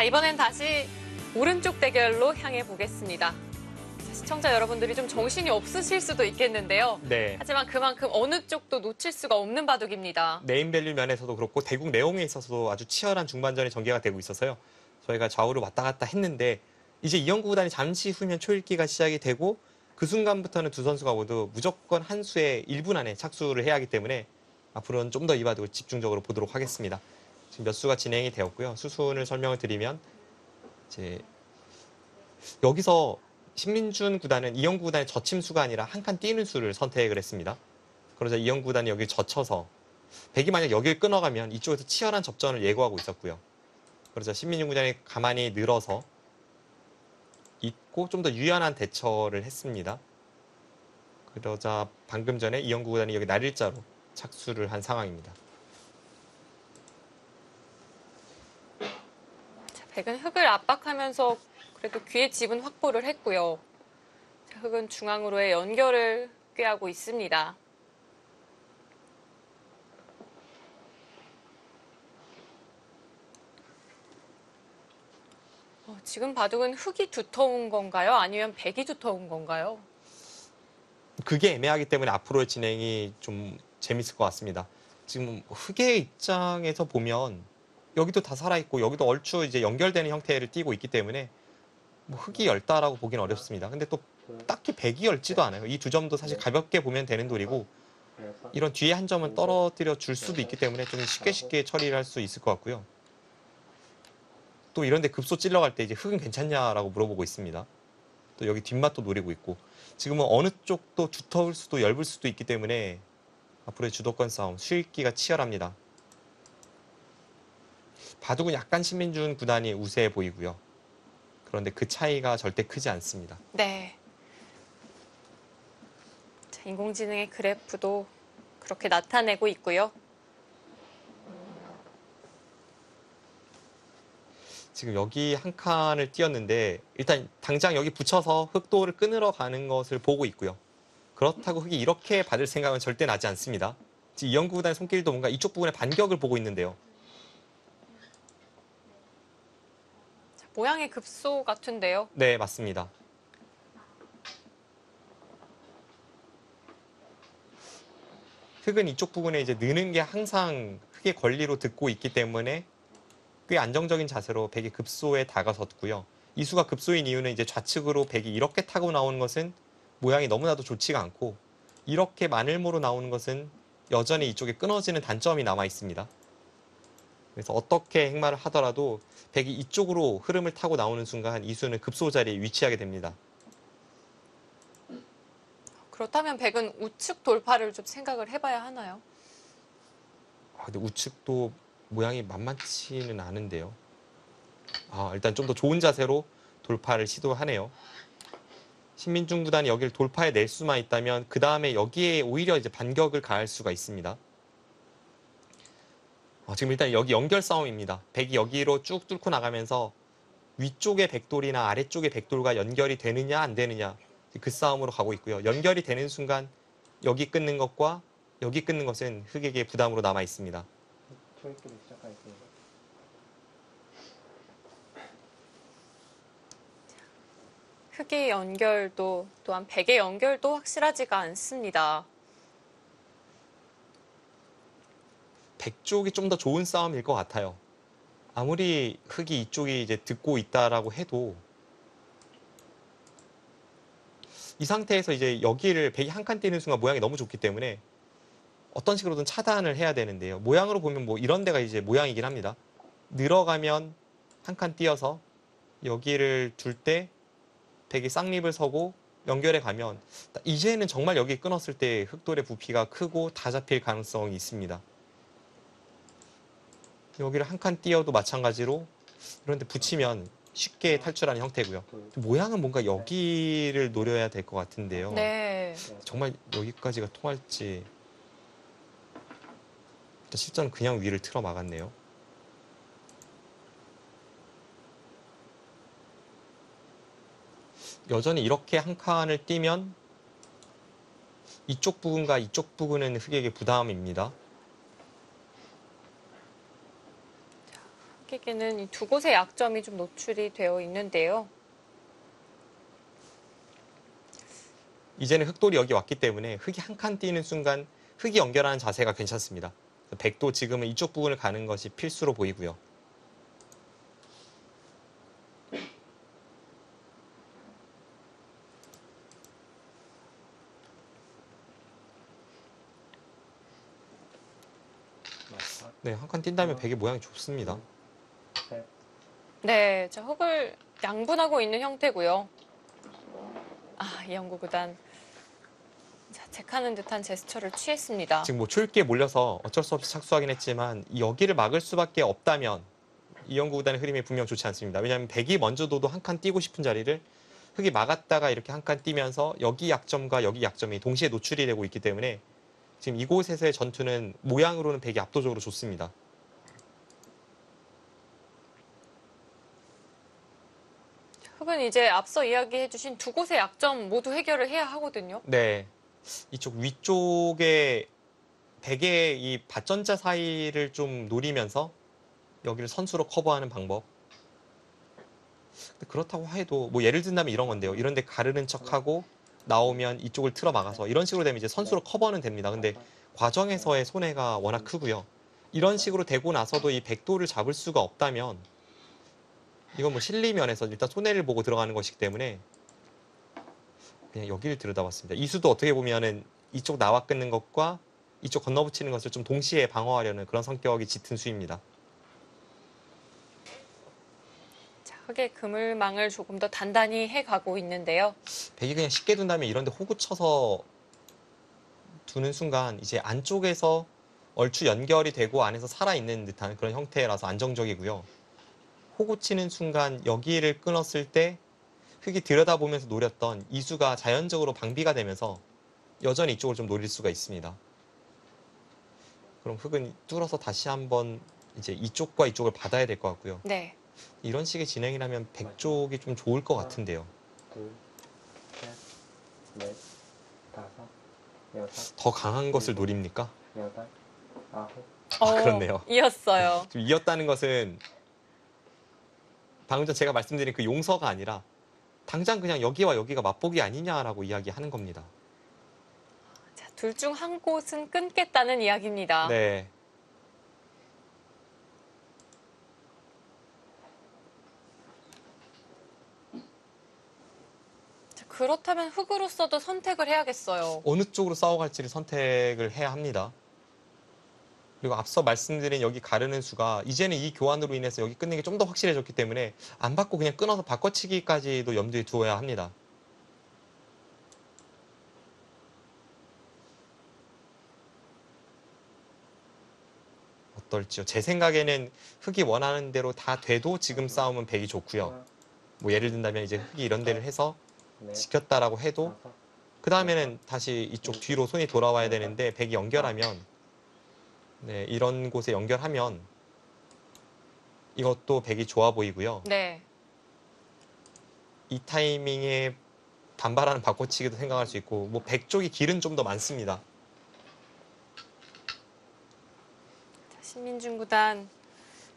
이번엔 다시 오른쪽 대결로 향해 보겠습니다. 시청자 여러분들이 좀 정신이 없으실 수도 있겠는데요. 네. 하지만 그만큼 어느 쪽도 놓칠 수가 없는 바둑입니다. 네임밸류 면에서도 그렇고 대국 내용에 있어서도 아주 치열한 중반전이 전개가 되고 있어서요. 저희가 좌우로 왔다 갔다 했는데 이제 이영구 구단이 잠시 후면 초읽기가 시작이 되고 그 순간부터는 두 선수가 모두 무조건 한 수의 1분 안에 착수를 해야 하기 때문에 앞으로는 좀 더 이 바둑을 집중적으로 보도록 하겠습니다. 지금 몇 수가 진행이 되었고요. 수순을 설명을 드리면 이제 여기서 신민준 구단은 이영구 구단의 젖힘수가 아니라 한 칸 뛰는 수를 선택을 했습니다. 그러자 이영구 구단이 여기 젖혀서 백이 만약 여기를 끊어가면 이쪽에서 치열한 접전을 예고하고 있었고요. 그러자 신민준 구단이 가만히 늘어서 있고 좀 더 유연한 대처를 했습니다. 그러자 방금 전에 이영구 구단이 여기 날일자로 착수를 한 상황입니다. 자, 백은 흑을 압박하면서 그래도 귀의 지분 확보를 했고요. 자, 흑은 중앙으로의 연결을 꾀하고 있습니다. 지금 바둑은 흑이 두터운 건가요? 아니면 백이 두터운 건가요? 그게 애매하기 때문에 앞으로의 진행이 좀 재밌을 것 같습니다. 지금 흑의 입장에서 보면 여기도 다 살아있고 여기도 얼추 이제 연결되는 형태를 띠고 있기 때문에 뭐 흑이 열다라고 보기는 어렵습니다. 근데 또 딱히 백이 열지도 않아요. 이 두 점도 사실 가볍게 보면 되는 돌이고 이런 뒤에 한 점은 떨어뜨려 줄 수도 있기 때문에 좀 쉽게 처리를 할 수 있을 것 같고요. 또 이런데 급소 찔러갈 때 이제 흑은 괜찮냐라고 물어보고 있습니다. 또 여기 뒷맛도 노리고 있고 지금은 어느 쪽도 두터울 수도 엷을 수도 있기 때문에 앞으로의 주도권 싸움 수익기가 치열합니다. 바둑은 약간 신민준 구단이 우세해 보이고요. 그런데 그 차이가 절대 크지 않습니다. 네. 자, 인공지능의 그래프도 그렇게 나타내고 있고요. 지금 여기 한 칸을 띄었는데 일단 당장 여기 붙여서 흑도를 끊으러 가는 것을 보고 있고요. 그렇다고 흑이 이렇게 받을 생각은 절대 나지 않습니다. 지금 이영구 구단의 손길도 뭔가 이쪽 부분에 반격을 보고 있는데요. 자, 모양의 급소 같은데요. 네, 맞습니다. 흑은 이쪽 부분에 이제 느는 게 항상 흑의 권리로 듣고 있기 때문에 꽤 안정적인 자세로 백이 급소에 다가섰고요. 이수가 급소인 이유는 이제 좌측으로 백이 이렇게 타고 나오는 것은 모양이 너무나도 좋지가 않고 이렇게 마늘모로 나오는 것은 여전히 이쪽에 끊어지는 단점이 남아 있습니다. 그래서 어떻게 행마를 하더라도 백이 이쪽으로 흐름을 타고 나오는 순간 이수는 급소 자리에 위치하게 됩니다. 그렇다면 백은 우측 돌파를 좀 생각을 해봐야 하나요? 근데 우측도 모양이 만만치는 않은데요. 일단 좀 더 좋은 자세로 돌파를 시도하네요. 신민중 구단이 여기를 돌파해 낼 수만 있다면 그 다음에 여기에 오히려 이제 반격을 가할 수가 있습니다. 지금 일단 여기 연결 싸움입니다. 백이 여기로 쭉 뚫고 나가면서 위쪽의 백돌이나 아래쪽의 백돌과 연결이 되느냐 안 되느냐 그 싸움으로 가고 있고요. 연결이 되는 순간 여기 끊는 것과 여기 끊는 것은 흑에게 부담으로 남아 있습니다. 흑의 연결도 또한 백의 연결도 확실하지가 않습니다. 백 쪽이 좀 더 좋은 싸움일 것 같아요. 아무리 흑이 이쪽이 이제 듣고 있다라고 해도 이 상태에서 이제 여기를 백이 한 칸 뛰는 순간 모양이 너무 좋기 때문에 어떤 식으로든 차단을 해야 되는데요. 모양으로 보면 뭐 이런 데가 이제 모양이긴 합니다. 늘어가면 한 칸 띄어서 여기를 둘 때 백이 쌍립을 서고 연결해 가면 이제는 정말 여기 끊었을 때 흑돌의 부피가 크고 다 잡힐 가능성이 있습니다. 여기를 한 칸 띄어도 마찬가지로 이런데 붙이면 쉽게 탈출하는 형태고요. 모양은 뭔가 여기를 노려야 될 것 같은데요. 네. 정말 여기까지가 통할지. 실전은 그냥 위를 틀어 막았네요. 여전히 이렇게 한 칸을 띄면 이쪽 부분과 이쪽 부분은 흑에게 부담입니다. 흑에게는 이 두 곳의 약점이 좀 노출이 되어 있는데요. 이제는 흑돌이 여기 왔기 때문에 흑이 한 칸 뛰는 순간 흑이 연결하는 자세가 괜찮습니다. 백도 지금은 이쪽 부분을 가는 것이 필수로 보이고요. 네, 한 칸 뛴다면 백의 모양이 좋습니다. 네, 자, 흑을 양분하고 있는 형태고요. 아, 이영구 구단 자책하는 듯한 제스처를 취했습니다. 지금 뭐 초읽기에 몰려서 어쩔 수 없이 착수하긴 했지만 여기를 막을 수밖에 없다면 이영구 구단의 흐름이 분명 좋지 않습니다. 왜냐하면 백이 먼저 둬도 한 칸 뛰고 싶은 자리를 흑이 막았다가 이렇게 한 칸 뛰면서 여기 약점과 여기 약점이 동시에 노출이 되고 있기 때문에 지금 이곳에서의 전투는 모양으로는 백이 압도적으로 좋습니다. 흑은 이제 앞서 이야기해주신 두 곳의 약점 모두 해결을 해야 하거든요. 네, 이쪽 위쪽에 백의 이 밭전자 사이를 좀 노리면서 여기를 선수로 커버하는 방법. 근데 그렇다고 해도 뭐 예를 든다면 이런 건데요. 이런데 가르는 척하고 나오면 이쪽을 틀어 막아서 이런 식으로 되면 이제 선수로 커버는 됩니다. 근데 과정에서의 손해가 워낙 크고요. 이런 식으로 되고 나서도 이 백도를 잡을 수가 없다면 이건 뭐 실리면에서 일단 손해를 보고 들어가는 것이기 때문에 그냥 여기를 들여다봤습니다. 이 수도 어떻게 보면은 이쪽 나와 끊는 것과 이쪽 건너붙이는 것을 좀 동시에 방어하려는 그런 성격이 짙은 수입니다. 자, 흑의 그물망을 조금 더 단단히 해가고 있는데요. 백이 그냥 쉽게 둔다면 이런데 호구 쳐서 두는 순간 이제 안쪽에서 얼추 연결이 되고 안에서 살아있는 듯한 그런 형태라서 안정적이고요. 호구 치는 순간 여기를 끊었을 때 흑이 들여다보면서 노렸던 이수가 자연적으로 방비가 되면서 여전히 이쪽을 좀 노릴 수가 있습니다. 그럼 흑은 뚫어서 다시 한번 이제 이쪽과 이쪽을 받아야 될 것 같고요. 네. 이런 식의 진행이라면 백 쪽이 좀 좋을 것 같은데요. 둘, 셋, 넷, 다섯, 여섯, 더 강한 것을 노립니까? 여덟, 아홉. 그렇네요. 이었어요. 좀 이었다는 것은 방금 전 제가 말씀드린 그 용서가 아니라 당장 그냥 여기와 여기가 맛보기 아니냐라고 이야기하는 겁니다. 자, 둘 중 한 곳은 끊겠다는 이야기입니다. 네. 자, 그렇다면 흑으로서도 선택을 해야겠어요. 어느 쪽으로 싸워갈지를 선택을 해야 합니다. 그리고 앞서 말씀드린 여기 가르는 수가 이제는 이 교환으로 인해서 여기 끊는 게 좀 더 확실해졌기 때문에 안 받고 그냥 끊어서 바꿔치기까지도 염두에 두어야 합니다. 어떨지요? 제 생각에는 흑이 원하는 대로 다 돼도 지금 싸움은 백이 좋고요. 뭐 예를 든다면 이제 흑이 이런 데를 해서 넷, 지켰다라고 해도 다섯, 그 다음에는 다시 이쪽 뒤로 손이 돌아와야 되는데 백이 연결하면 네, 이런 곳에 연결하면 이것도 백이 좋아 보이고요. 네. 이 타이밍에 반발하는 바꿔치기도 생각할 수 있고 뭐 백 쪽이 길은 좀 더 많습니다. 자, 신민중 구단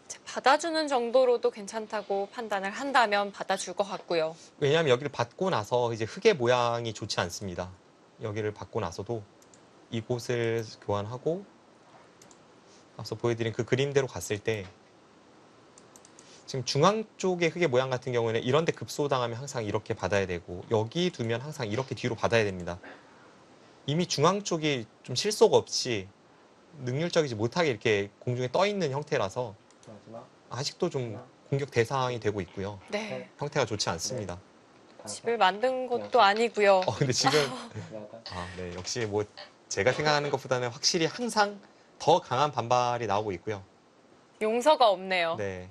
자, 받아주는 정도로도 괜찮다고 판단을 한다면 받아줄 것 같고요. 왜냐하면 여기를 받고 나서 이제 흑의 모양이 좋지 않습니다. 여기를 받고 나서도 이곳을 교환하고 앞서 보여드린 그 그림대로 갔을 때 지금 중앙 쪽의 흑의 모양 같은 경우에는 이런 데 급소당하면 항상 이렇게 받아야 되고 여기 두면 항상 이렇게 뒤로 받아야 됩니다. 이미 중앙 쪽이 좀 실속 없이 능률적이지 못하게 이렇게 공중에 떠 있는 형태라서 마지막, 아직도 좀 공격 대상이 되고 있고요. 네. 형태가 좋지 않습니다. 다섯, 집을 만든 것도 아니고요. 근데 지금 여덟, 네, 역시 뭐 제가 생각하는 것보다는 확실히 항상 더 강한 반발이 나오고 있고요. 용서가 없네요. 네.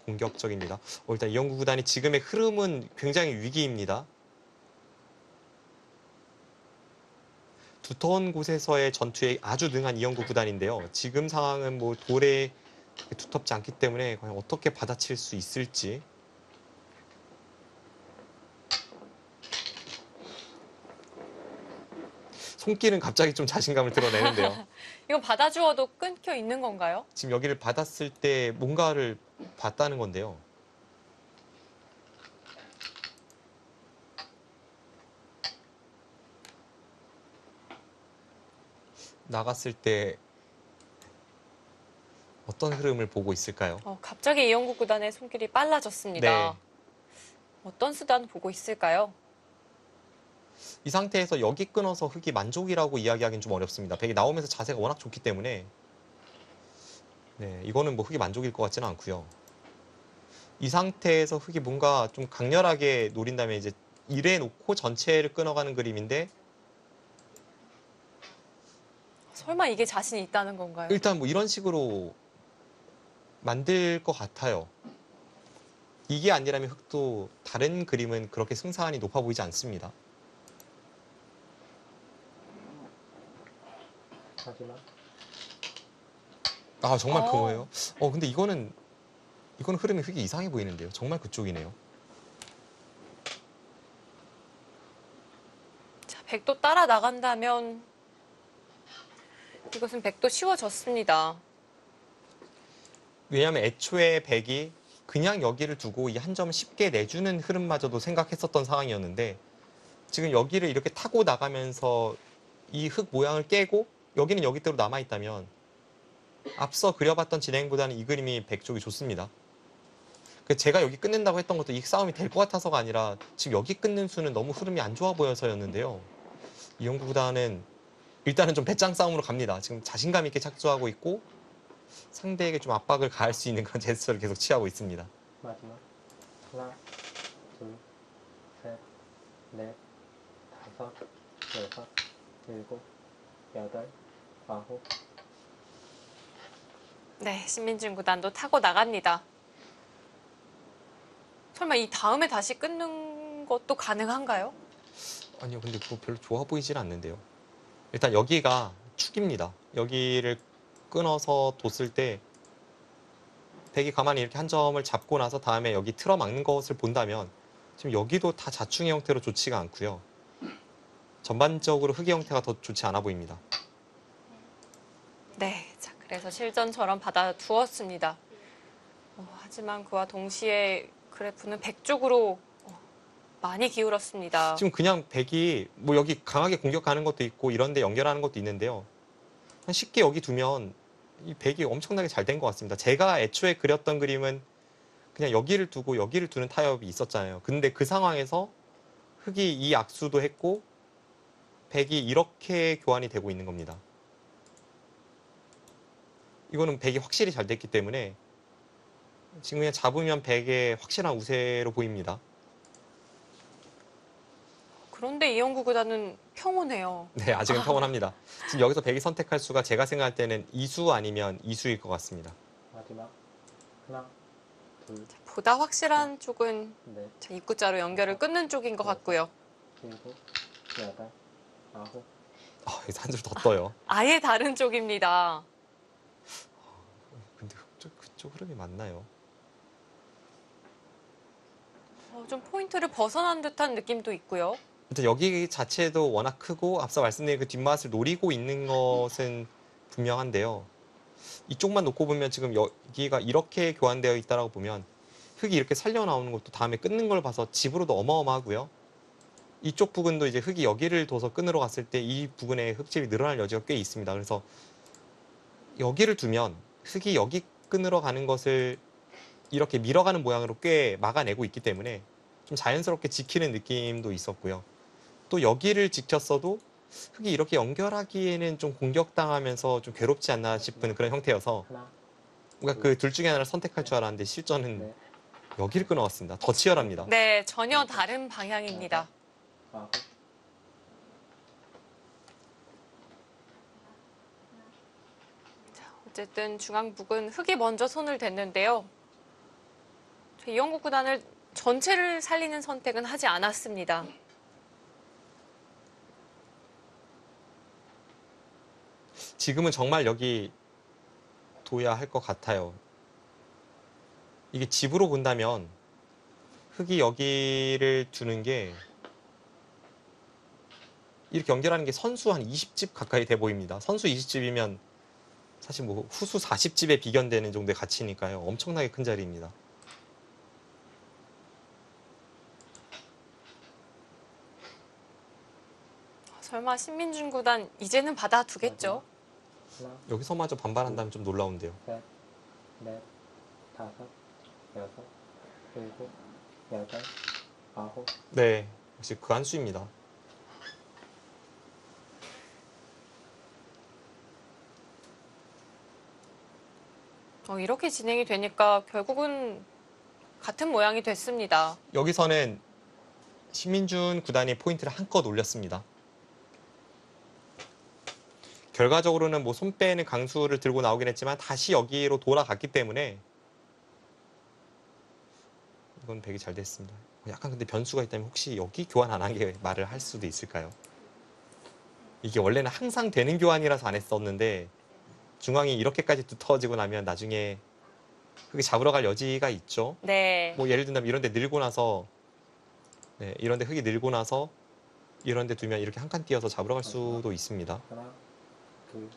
공격적입니다. 일단 이영구 구단이 지금의 흐름은 굉장히 위기입니다. 두터운 곳에서의 전투에 아주 능한 이영구 구단인데요. 지금 상황은 뭐 돌에 두텁지 않기 때문에 과연 어떻게 받아칠 수 있을지. 손길은 갑자기 좀 자신감을 드러내는데요. 이건 받아주어도 끊겨 있는 건가요? 지금 여기를 받았을 때 뭔가를 봤다는 건데요. 나갔을 때 어떤 흐름을 보고 있을까요? 갑자기 이영국 구단의 손길이 빨라졌습니다. 네. 어떤 수단 보고 있을까요? 이 상태에서 여기 끊어서 흑이 만족이라고 이야기하기는 좀 어렵습니다. 백이 나오면서 자세가 워낙 좋기 때문에 네, 이거는 뭐 흑이 만족일 것 같지는 않고요. 이 상태에서 흑이 뭔가 좀 강렬하게 노린다면 이제 1에 놓고 전체를 끊어가는 그림인데 설마 이게 자신이 있다는 건가요? 일단 뭐 이런 식으로 만들 것 같아요. 이게 아니라면 흑도 다른 그림은 그렇게 승산이 높아 보이지 않습니다. 마지막. 아 정말 어. 그거예요? 근데 이거는 흐름이 흑이 이상해 보이는데요. 정말 그쪽이네요. 자, 백도 따라 나간다면 이것은 백도 쉬워졌습니다. 왜냐하면 애초에 백이 그냥 여기를 두고 이 한 점을 쉽게 내주는 흐름마저도 생각했었던 상황이었는데 지금 여기를 이렇게 타고 나가면서 이 흑 모양을 깨고 여기는 여기대로 남아있다면 앞서 그려봤던 진행보다는 이 그림이 백 쪽이 좋습니다. 제가 여기 끊는다고 했던 것도 이 싸움이 될 것 같아서가 아니라 지금 여기 끊는 수는 너무 흐름이 안 좋아 보여서였는데요. 이영구 구단은 일단은 좀 배짱 싸움으로 갑니다. 지금 자신감 있게 착수하고 있고 상대에게 좀 압박을 가할 수 있는 그런 제스처를 계속 취하고 있습니다. 마지막. 하나, 둘, 셋, 넷, 다섯, 여섯, 일곱, 여덟, 아홉. 네, 신민준 구단도 타고 나갑니다. 설마 이 다음에 다시 끊는 것도 가능한가요? 아니요, 근데 그거 별로 좋아 보이질 않는데요. 일단 여기가 축입니다. 여기를 끊어서 뒀을 때 백이 가만히 이렇게 한 점을 잡고 나서 다음에 여기 틀어막는 것을 본다면 지금 여기도 다 자충의 형태로 좋지가 않고요. 전반적으로 흑의 형태가 더 좋지 않아 보입니다. 네, 자, 그래서 실전처럼 받아두었습니다. 하지만 그와 동시에 그래프는 백 쪽으로 많이 기울었습니다. 지금 그냥 백이 뭐 여기 강하게 공격하는 것도 있고 이런 데 연결하는 것도 있는데요. 그냥 쉽게 여기 두면 이 백이 엄청나게 잘 된 것 같습니다. 제가 애초에 그렸던 그림은 그냥 여기를 두고 여기를 두는 타협이 있었잖아요. 근데 그 상황에서 흑이 이 악수도 했고 백이 이렇게 교환이 되고 있는 겁니다. 이거는 백이 확실히 잘 됐기 때문에 지금 그냥 잡으면 백의 확실한 우세로 보입니다. 그런데 이영구 구단은 평온해요. 네, 아직은 평온합니다. 지금 여기서 백이 선택할 수가 제가 생각할 때는 이수 아니면 이수일 것 같습니다. 마지막. 하나, 둘, 보다 확실한 쪽은 넷, 자, 입구자로 연결을 끊는 쪽인 것 같고요. 일곱, 여덟, 아홉. 여기서 한 줄 더 떠요. 아예 다른 쪽입니다. 근데 그쪽 흐름이 맞나요? 좀 포인트를 벗어난 듯한 느낌도 있고요. 일단 여기 자체도 워낙 크고 앞서 말씀드린 그 뒷맛을 노리고 있는 것은 분명한데요. 이쪽만 놓고 보면 지금 여기가 이렇게 교환되어 있다라고 보면 흑이 이렇게 살려 나오는 것도 다음에 끊는 걸 봐서 집으로도 어마어마하고요. 이쪽 부근도 이제 흑이 여기를 둬서 끊으러 갔을 때 이 부근에 흑집이 늘어날 여지가 꽤 있습니다. 그래서 여기를 두면 흑이 여기 끊으러 가는 것을 이렇게 밀어가는 모양으로 꽤 막아내고 있기 때문에 좀 자연스럽게 지키는 느낌도 있었고요. 또 여기를 지켰어도 흑이 이렇게 연결하기에는 좀 공격당하면서 좀 괴롭지 않나 싶은 그런 형태여서 하나, 뭔가 그 둘 중에 하나를 선택할 줄 알았는데 실전은 넷, 여기를 끊어왔습니다. 더 치열합니다. 네, 전혀 다른 방향입니다. 아홉. 어쨌든 중앙북은 흑이 먼저 손을 댔는데요. 이영국 구단을 전체를 살리는 선택은 하지 않았습니다. 지금은 정말 여기 둬야 할 것 같아요. 이게 집으로 본다면 흑이 여기를 두는 게 이렇게 연결하는 게 선수 한 20집 가까이 돼 보입니다. 선수 20집이면 사실 뭐 후수 40집에 비견되는 정도의 가치니까요. 엄청나게 큰 자리입니다. 설마 신민준 구단 이제는 받아두겠죠? 하나, 여기서마저 반발한다면 좀 놀라운데요. 셋, 넷, 다섯, 여섯, 일곱, 여덟, 아홉. 네, 역시 그 한 수입니다. 이렇게 진행이 되니까 결국은 같은 모양이 됐습니다. 여기서는 신민준 구단이 포인트를 한껏 올렸습니다. 결과적으로는 뭐 손 빼는 강수를 들고 나오긴 했지만 다시 여기로 돌아갔기 때문에 이건 되게 잘 됐습니다. 약간 근데 변수가 있다면 혹시 여기 교환 안 한 게 말을 할 수도 있을까요? 이게 원래는 항상 되는 교환이라서 안 했었는데 중앙이 이렇게까지 두터워지고 나면 나중에 그게 잡으러 갈 여지가 있죠. 네. 뭐 예를 들면 이런 데 늘고 나서 네, 이런 데 흙이 늘고 나서 이런 데 두면 이렇게 한 칸 띄어서 잡으러 갈 수도 있습니다. 하나, 둘,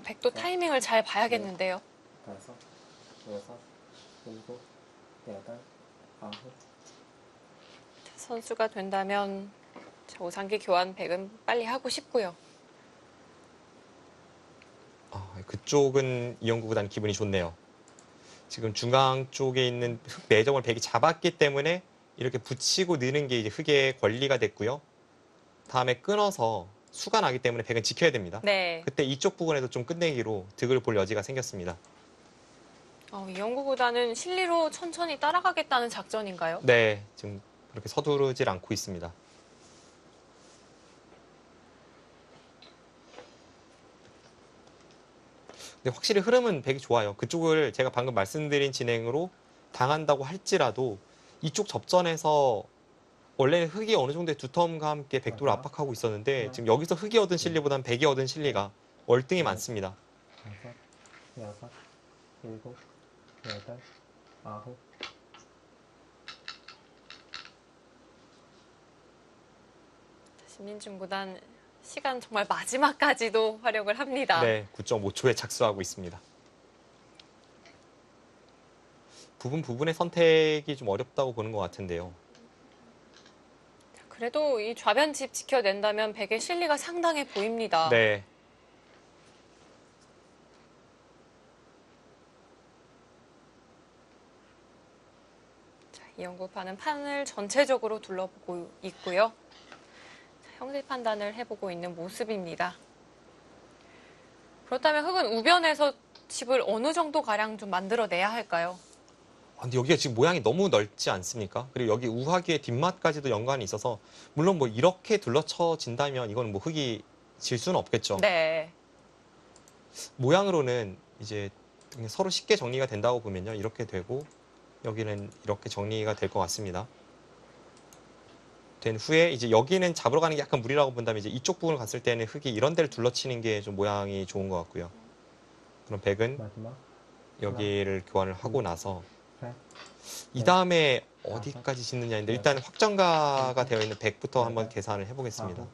백도 타이밍을 잘 봐야겠는데요. 다섯, 여섯, 일곱, 여덟, 아홉. 선수가 된다면 오상기 교환 백은 빨리 하고 싶고요. 그쪽은 이영구 구단 기분이 좋네요. 지금 중앙 쪽에 있는 흙 4점을 백이 잡았기 때문에 이렇게 붙이고 느는 게 이제 흙의 권리가 됐고요. 다음에 끊어서 수가 나기 때문에 백은 지켜야 됩니다. 네. 그때 이쪽 부분에서 좀 끝내기로 득을 볼 여지가 생겼습니다. 이영구 구단은 실리로 천천히 따라가겠다는 작전인가요? 네, 지금 그렇게 서두르질 않고 있습니다. 근데 확실히 흐름은 백이 좋아요. 그쪽을 제가 방금 말씀드린 진행으로 당한다고 할지라도 이쪽 접전에서 원래는 흙이 어느 정도의 두텀과 함께 백도를 압박하고 있었는데 지금 여기서 흙이 얻은 실리보다는 백이 얻은 실리가 월등히 많습니다. 다섯, 여섯, 일곱, 여덟, 아홉. 신민준 구단 시간 정말 마지막까지도 활용을 합니다. 네, 9.5초에 착수하고 있습니다. 부분의 선택이 좀 어렵다고 보는 것 같은데요. 그래도 이 좌변집 지켜낸다면 백의 실리가 상당해 보입니다. 네. 자, 이영구파는 판을 전체적으로 둘러보고 있고요. 자, 형세 판단을 해보고 있는 모습입니다. 그렇다면 흙은 우변에서 집을 어느 정도 가량 좀 만들어내야 할까요? 근데 여기가 지금 모양이 너무 넓지 않습니까? 그리고 여기 우하기의 뒷맛까지도 연관이 있어서 물론 뭐 이렇게 둘러쳐진다면 이건 뭐 흙이 질 수는 없겠죠. 네. 모양으로는 이제 그냥 서로 쉽게 정리가 된다고 보면요. 이렇게 되고 여기는 이렇게 정리가 될 것 같습니다. 된 후에 이제 여기는 잡으러 가는 게 약간 무리라고 본다면 이제 이쪽 부분을 갔을 때는 흙이 이런 데를 둘러치는 게 좀 모양이 좋은 것 같고요. 그럼 백은 마지막. 여기를 교환을 하고 나서 셋, 이 다음에 어디까지 짓느냐인데 일단 확정가가 되어 있는 100부터 한번 계산을 해보겠습니다. 아홉.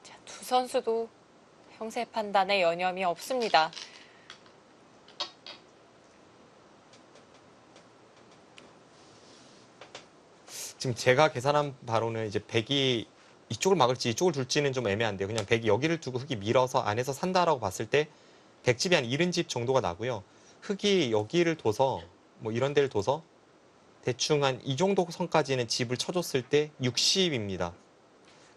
자, 두 선수도 형세 판단에 여념이 없습니다. 지금 제가 계산한 바로는 이제 100이 이쪽을 막을지 이쪽을 둘지는 좀 애매한데요. 그냥 100이 여기를 두고 흙이 밀어서 안에서 산다라고 봤을 때 100집이 한 70집 정도가 나고요. 흙이 여기를 둬서 뭐 이런 데를 둬서 대충 한 이 정도 선까지는 집을 쳐줬을 때 60입니다.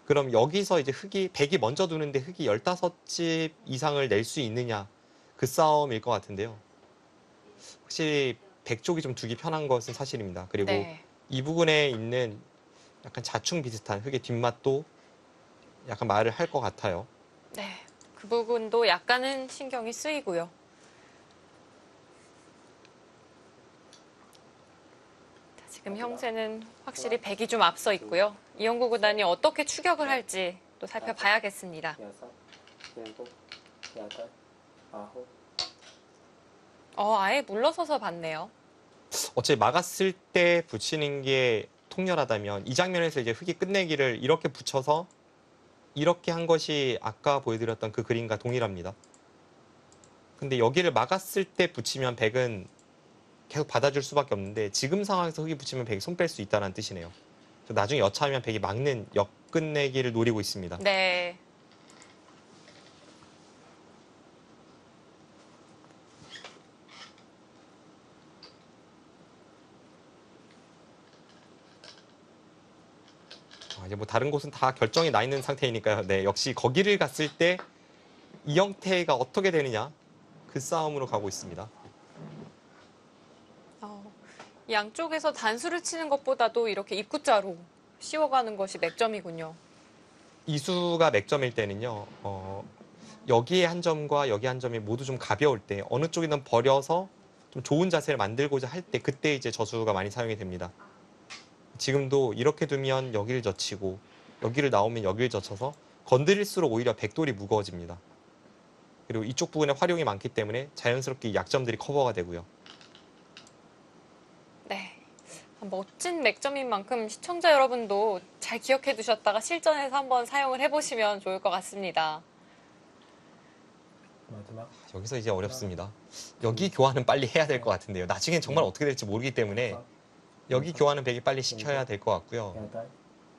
그럼 여기서 이제 흙이 100이 먼저 두는데 흙이 15집 이상을 낼 수 있느냐 그 싸움일 것 같은데요. 확실히 100 쪽이 좀 두기 편한 것은 사실입니다. 그리고 네. 이 부분에 있는 약간 자충 비슷한 흙의 뒷맛도 약간 말을 할 것 같아요. 네. 그 부분도 약간은 신경이 쓰이고요. 자, 지금 형세는 확실히 백이 좀 앞서 있고요. 이영구 구단이 어떻게 추격을 할지 또 살펴봐야겠습니다. 여섯, 일곱, 여덟, 아홉, 아예 물러서서 봤네요. 어차피 막았을 때 붙이는 게 통렬하다면 이 장면에서 이제 흑이 끝내기를 이렇게 붙여서 이렇게 한 것이 아까 보여드렸던 그 그림과 동일합니다. 근데 여기를 막았을 때 붙이면 백은 계속 받아줄 수밖에 없는데 지금 상황에서 흑이 붙이면 백이 손 뺄 수 있다는 뜻이네요. 나중에 여차하면 백이 막는 역 끝내기를 노리고 있습니다. 네. 이제 뭐 다른 곳은 다 결정이 나 있는 상태이니까요. 네, 역시 거기를 갔을 때 이 형태가 어떻게 되느냐 그 싸움으로 가고 있습니다. 양쪽에서 단수를 치는 것보다도 이렇게 입구자로 씌워가는 것이 맥점이군요. 이수가 맥점일 때는요. 여기에 한 점과 여기 한 점이 모두 좀 가벼울 때 어느 쪽이든 버려서 좀 좋은 자세를 만들고자 할 때 그때 이제 저수가 많이 사용이 됩니다. 지금도 이렇게 두면 여기를 젖히고 여기를 나오면 여기를 젖혀서 건드릴수록 오히려 백돌이 무거워집니다. 그리고 이쪽 부분에 활용이 많기 때문에 자연스럽게 이 약점들이 커버가 되고요. 네. 멋진 맥점인 만큼 시청자 여러분도 잘 기억해 두셨다가 실전에서 한번 사용을 해보시면 좋을 것 같습니다. 마지막, 여기서 이제 어렵습니다. 여기 교환은 빨리 해야 될 것 같은데요. 나중엔 정말 어떻게 될지 모르기 때문에 여섯, 여기 교환은 백이 빨리 시켜야 될 것 같고요. 여덟,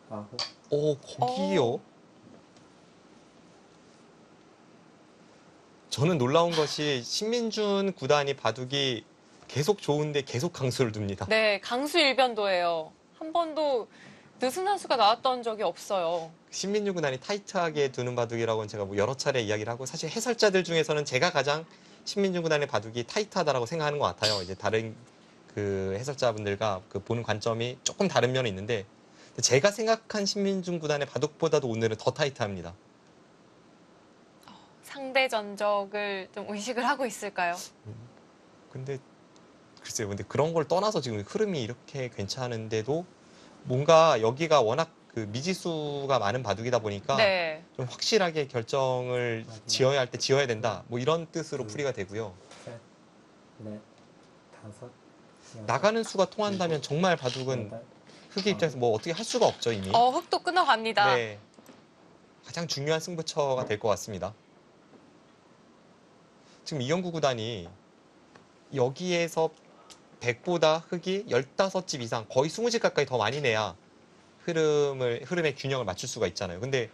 아홉, 오, 거기요? 저는 놀라운 것이 신민준 구단이 바둑이 계속 좋은데 계속 강수를 둡니다. 네, 강수 일변도예요. 한 번도 느슨한 수가 나왔던 적이 없어요. 신민준 구단이 타이트하게 두는 바둑이라고는 제가 뭐 여러 차례 이야기를 하고 사실 해설자들 중에서는 제가 가장 신민준 구단의 바둑이 타이트하다라고 생각하는 것 같아요. 이제 다른 그 해설자분들과 그 보는 관점이 조금 다른 면이 있는데 제가 생각한 신민준 구단의 바둑보다도 오늘은 더 타이트합니다. 상대 전적을 좀 의식을 하고 있을까요? 근데 글쎄요. 근데 그런 걸 떠나서 지금 흐름이 이렇게 괜찮은데도 뭔가 여기가 워낙 그 미지수가 많은 바둑이다 보니까 네. 좀 확실하게 결정을 지어야 할 때 지어야 된다. 뭐 이런 뜻으로 풀이가 되고요. 셋, 넷, 다섯, 여섯, 나가는 수가 통한다면 정말 바둑은 여덟, 흑의 입장에서 뭐 어떻게 할 수가 없죠, 이미. 흑도 끊어갑니다. 네. 가장 중요한 승부처가 될 것 같습니다. 지금 이영구 구단이 여기에서 100보다 흑이 15집 이상 거의 20집 가까이 더 많이 내야 흐름의 균형을 맞출 수가 있잖아요. 근데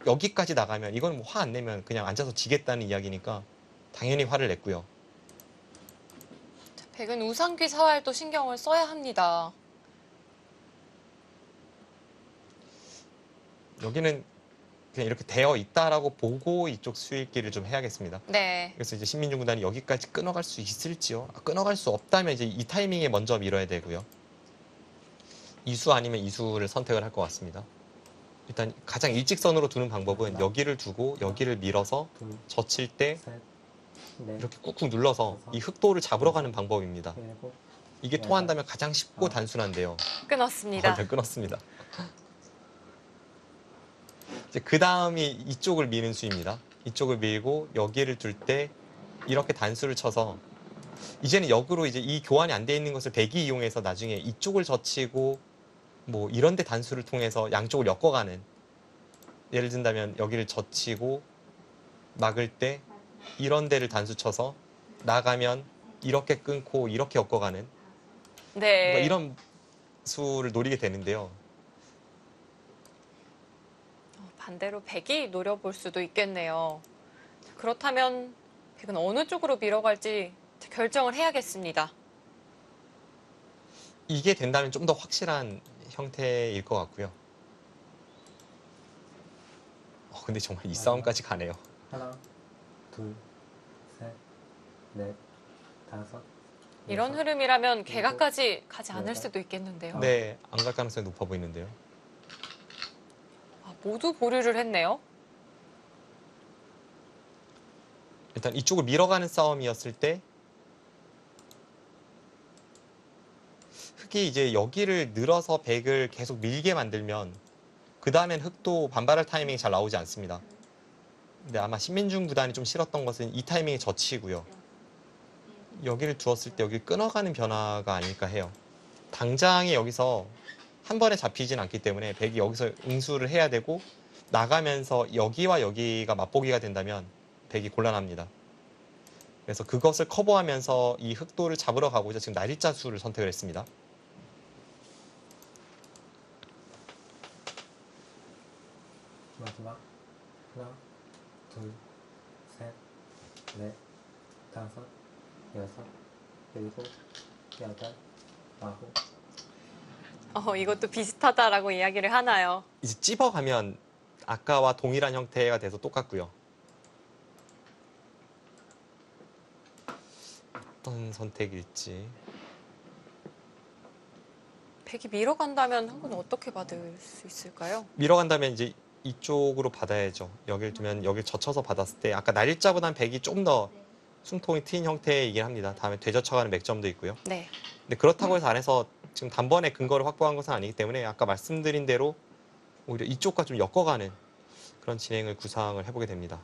여기까지 나가면 이건 뭐 화 안 내면 그냥 앉아서 지겠다는 이야기니까 당연히 화를 냈고요. 백은 우상귀 사활도 신경을 써야 합니다. 여기는 그냥 이렇게 되어 있다라고 보고 이쪽 수익기를 좀 해야겠습니다. 네. 그래서 이제 신민중 구단이 여기까지 끊어갈 수 있을지요? 끊어갈 수 없다면 이제 이 타이밍에 먼저 밀어야 되고요. 이수 아니면 이수를 선택을 할 것 같습니다. 일단 가장 일직선으로 두는 방법은 여기를 두고 여기를 밀어서 둘, 젖힐 때 셋, 넷, 이렇게 꾹꾹 눌러서 이 흑도를 잡으러 가는 방법입니다. 일곱, 이게 통한다면 가장 쉽고 단순한데요. 끊었습니다. 네, 끊었습니다. 이제 그 다음이 이쪽을 미는 수입니다. 이쪽을 밀고 여기를 둘 때 이렇게 단수를 쳐서 이제는 역으로 이제 이 교환이 안 돼 있는 것을 백이 이용해서 나중에 이쪽을 젖히고 뭐 이런 데 단수를 통해서 양쪽을 엮어가는, 예를 든다면 여기를 젖히고 막을 때 이런 데를 단수 쳐서 나가면 이렇게 끊고 이렇게 엮어가는 네. 뭔가 이런 수를 노리게 되는데요. 반대로 백이 노려볼 수도 있겠네요. 그렇다면 백은 어느 쪽으로 밀어갈지 결정을 해야겠습니다. 이게 된다면 좀 더 확실한 형태일 것 같고요. 근데 정말 이 싸움까지 가네요. 하나, 둘, 셋, 넷, 다섯. 이런 여섯, 흐름이라면 개가까지 가지 않을 수도 있겠는데요. 네, 안 갈 가능성이 높아 보이는데요. 모두 보류를 했네요. 일단 이쪽을 밀어가는 싸움이었을 때 흑이 이제 여기를 늘어서 백을 계속 밀게 만들면 그 다음엔 흑도 반발할 타이밍이 잘 나오지 않습니다. 근데 아마 신민중 구단이 좀 싫었던 것은 이 타이밍에 젖히고요. 여기를 두었을 때 여기를 끊어가는 변화가 아닐까 해요. 당장에 여기서 한 번에 잡히진 않기 때문에 백이 여기서 응수를 해야 되고 나가면서 여기와 여기가 맞보기가 된다면 백이 곤란합니다. 그래서 그것을 커버하면서 이 흑도를 잡으러 가고자 지금 날짜수를 선택을 했습니다. 마지막 하나, 둘, 셋, 넷, 다섯, 여섯, 일곱, 여덟, 아홉. 이것도 비슷하다라고 이야기를 하나요? 이제 찝어가면 아까와 동일한 형태가 돼서 똑같고요. 어떤 선택일지. 백이 밀어간다면 흑은 어떻게 받을 수 있을까요? 밀어간다면 이제 이쪽으로 받아야죠. 여길 두면 여길 젖혀서 받았을 때 아까 날짜보단 백이 좀 더 숨통이 트인 형태이긴 합니다. 다음에 되젖혀가는 맥점도 있고요. 네. 근데 그렇다고 해서 안에서 지금 단번에 근거를 확보한 것은 아니기 때문에 아까 말씀드린 대로 오히려 이쪽과 좀 엮어가는 그런 진행을 구상을 해보게 됩니다.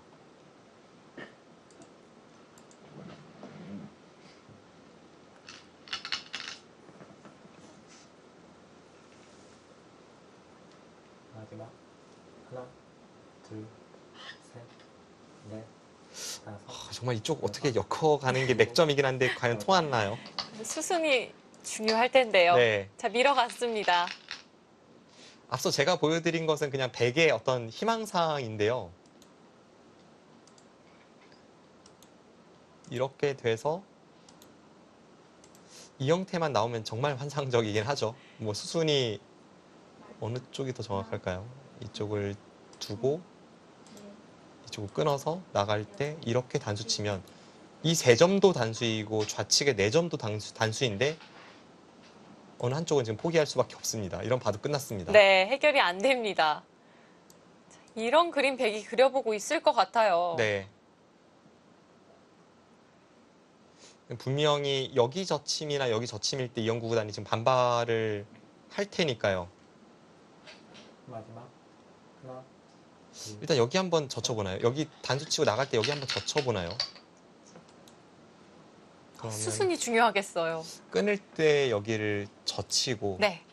마지막 하나, 둘, 셋, 넷, 다섯. 정말 이쪽 어떻게 엮어가는 게 맥점이긴 한데 과연 통하나요? 수순이 중요할 텐데요. 네. 자, 밀어갔습니다. 앞서 제가 보여드린 것은 그냥 백의 어떤 희망사항인데요. 이렇게 돼서 이 형태만 나오면 정말 환상적이긴 하죠. 뭐 수순이 어느 쪽이 더 정확할까요? 이쪽을 두고 이쪽을 끊어서 나갈 때 이렇게 단수 치면 이 세 점도 단수이고 좌측의 네 점도 단수인데 어느 한쪽은 지금 포기할 수밖에 없습니다. 이런 봐도 끝났습니다. 네, 해결이 안 됩니다. 자, 이런 그림 백이 그려보고 있을 것 같아요. 네. 분명히 여기 젖힘이나 여기 젖힘일 때 이영구 구단이 지금 반발을 할 테니까요. 마지막 하나, 둘, 일단 여기 한번 젖혀보나요? 여기 단수 치고 나갈 때 여기 한번 젖혀보나요? 그러면 수순이 중요하겠어요. 끊을 때 여기를 젖히고 네.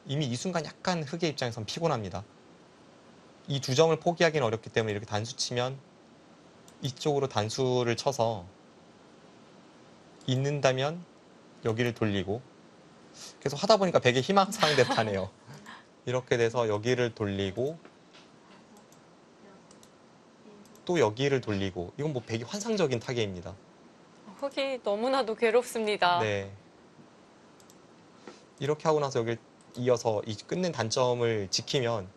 이미 이 순간 약간 흑의 입장에선 피곤합니다. 이 두 점을 포기하기는 어렵기 때문에 이렇게 단수 치면 이쪽으로 단수를 쳐서 있는다면 여기를 돌리고 계속 하다 보니까 백의 희망사항 대타네요. 이렇게 돼서 여기를 돌리고 또 여기를 돌리고 이건 뭐 백이 환상적인 타개입니다. 흑이 너무나도 괴롭습니다. 네. 이렇게 하고 나서 여기를 이어서 이 끊는 단점을 지키면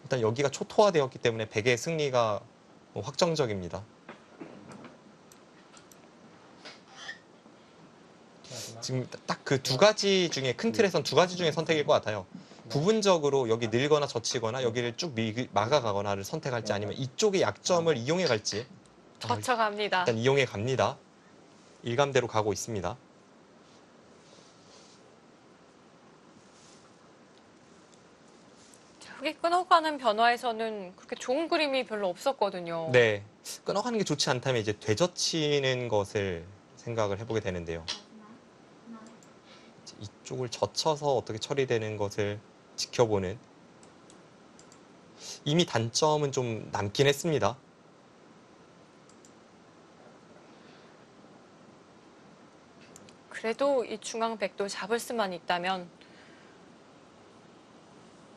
일단 여기가 초토화되었기 때문에 백의 승리가 뭐 확정적입니다. 마지막 지금 딱 그 두 가지 중에 큰 틀에선 두 가지 중에 선택일 것 같아요. 부분적으로 여기 늘거나 젖히거나 여기를 쭉 막아가거나를 선택할지 아니면 이쪽의 약점을 이용해 갈지 젖혀갑니다. 일단 이용해 갑니다. 일감대로 가고 있습니다. 흑이 끊어가는 변화에서는 그렇게 좋은 그림이 별로 없었거든요. 네, 끊어가는 게 좋지 않다면 이제 되젖히는 것을 생각을 해보게 되는데요. 이쪽을 젖혀서 어떻게 처리되는 것을 지켜보는 이미 단점은 좀 남긴 했습니다. 그래도 이 중앙 백도 잡을 수만 있다면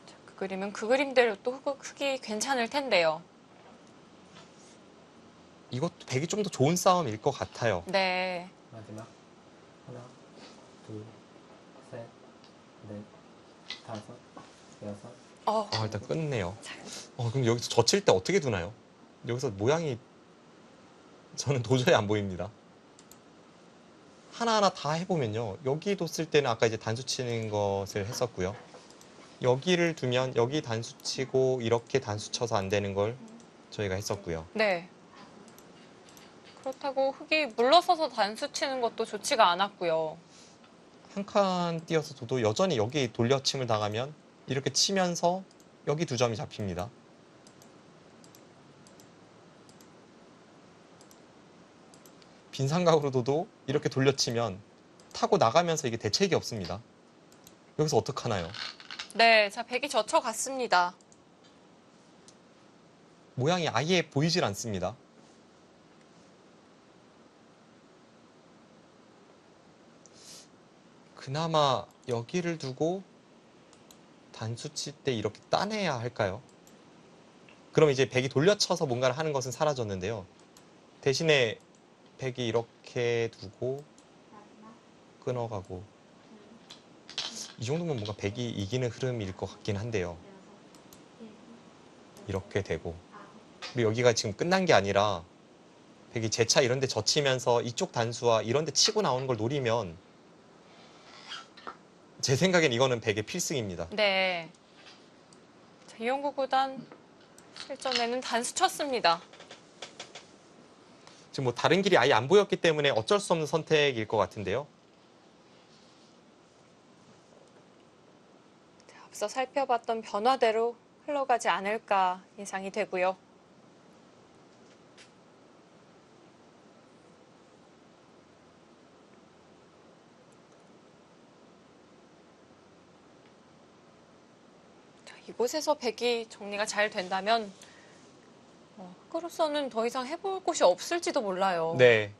자, 그 그림은 그 그림대로 또 흑이 괜찮을 텐데요. 이것도 백이 좀 더 좋은 싸움일 것 같아요. 네. 마지막 하나, 둘, 셋, 넷, 다섯, 여섯. 일단 끊네요. 그럼 여기서 젖힐 때 어떻게 두나요? 여기서 모양이 저는 도저히 안 보입니다. 하나하나 다 해보면요. 여기도 쓸 때는 아까 이제 단수 치는 것을 했었고요. 여기를 두면 여기 단수 치고 이렇게 단수 쳐서 안 되는 걸 저희가 했었고요. 네. 그렇다고 흑이 물러서서 단수 치는 것도 좋지가 않았고요. 한 칸 띄어서 둬도 여전히 여기 돌려침을 당하면 이렇게 치면서 여기 두 점이 잡힙니다. 빈 삼각으로도 이렇게 돌려치면 타고 나가면서 이게 대책이 없습니다. 여기서 어떡하나요? 네, 자, 백이 젖혀갔습니다. 모양이 아예 보이질 않습니다. 그나마 여기를 두고 단수 칠 때 이렇게 따내야 할까요? 그럼 이제 백이 돌려쳐서 뭔가를 하는 것은 사라졌는데요. 대신에 백이 이렇게 두고 끊어가고 이 정도면 뭔가 백이 이기는 흐름일 것 같긴 한데요. 이렇게 되고 그리고 여기가 지금 끝난 게 아니라 백이 재차 이런 데 젖히면서 이쪽 단수와 이런 데 치고 나오는 걸 노리면 제 생각엔 이거는 백의 필승입니다. 네. 자, 이용구 구단 실전에는 단수 쳤습니다. 지금 뭐 다른 길이 아예 안 보였기 때문에 어쩔 수 없는 선택일 것 같은데요. 자, 앞서 살펴봤던 변화대로 흘러가지 않을까 예상이 되고요. 자, 이곳에서 백이 정리가 잘 된다면 흑으로서는 더 이상 해볼 곳이 없을지도 몰라요. 네,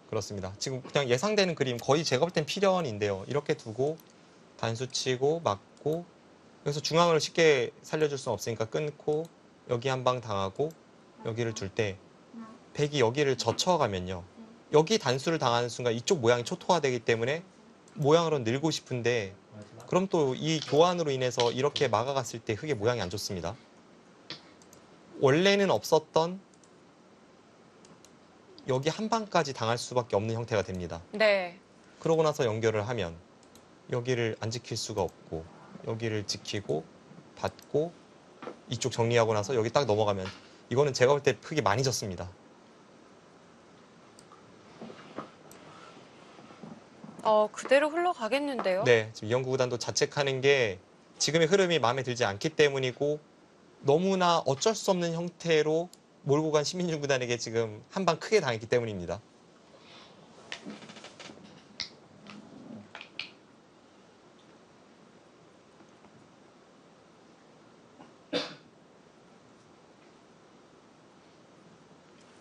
그렇습니다. 지금 그냥 예상되는 그림 거의 제가 볼 땐 필연인데요. 이렇게 두고 단수 치고 맞고 여기서 중앙을 쉽게 살려줄 수는 없으니까 끊고 여기 한 방 당하고 여기를 줄 때 백이 여기를 젖혀가면요. 여기 단수를 당하는 순간 이쪽 모양이 초토화되기 때문에 모양으로는 늘고 싶은데 마지막. 그럼 또 이 교환으로 인해서 이렇게 막아갔을 때 흑의 모양이 안 좋습니다. 원래는 없었던 여기 한 방까지 당할 수밖에 없는 형태가 됩니다. 네. 그러고 나서 연결을 하면 여기를 안 지킬 수가 없고 여기를 지키고 받고 이쪽 정리하고 나서 여기 딱 넘어가면 이거는 제가 볼 때 흑이 많이 졌습니다. 그대로 흘러가겠는데요. 네, 지금 이영구 구단도 자책하는 게 지금의 흐름이 마음에 들지 않기 때문이고 너무나 어쩔 수 없는 형태로 몰고 간 신민중 구단에게 지금 한 방 크게 당했기 때문입니다.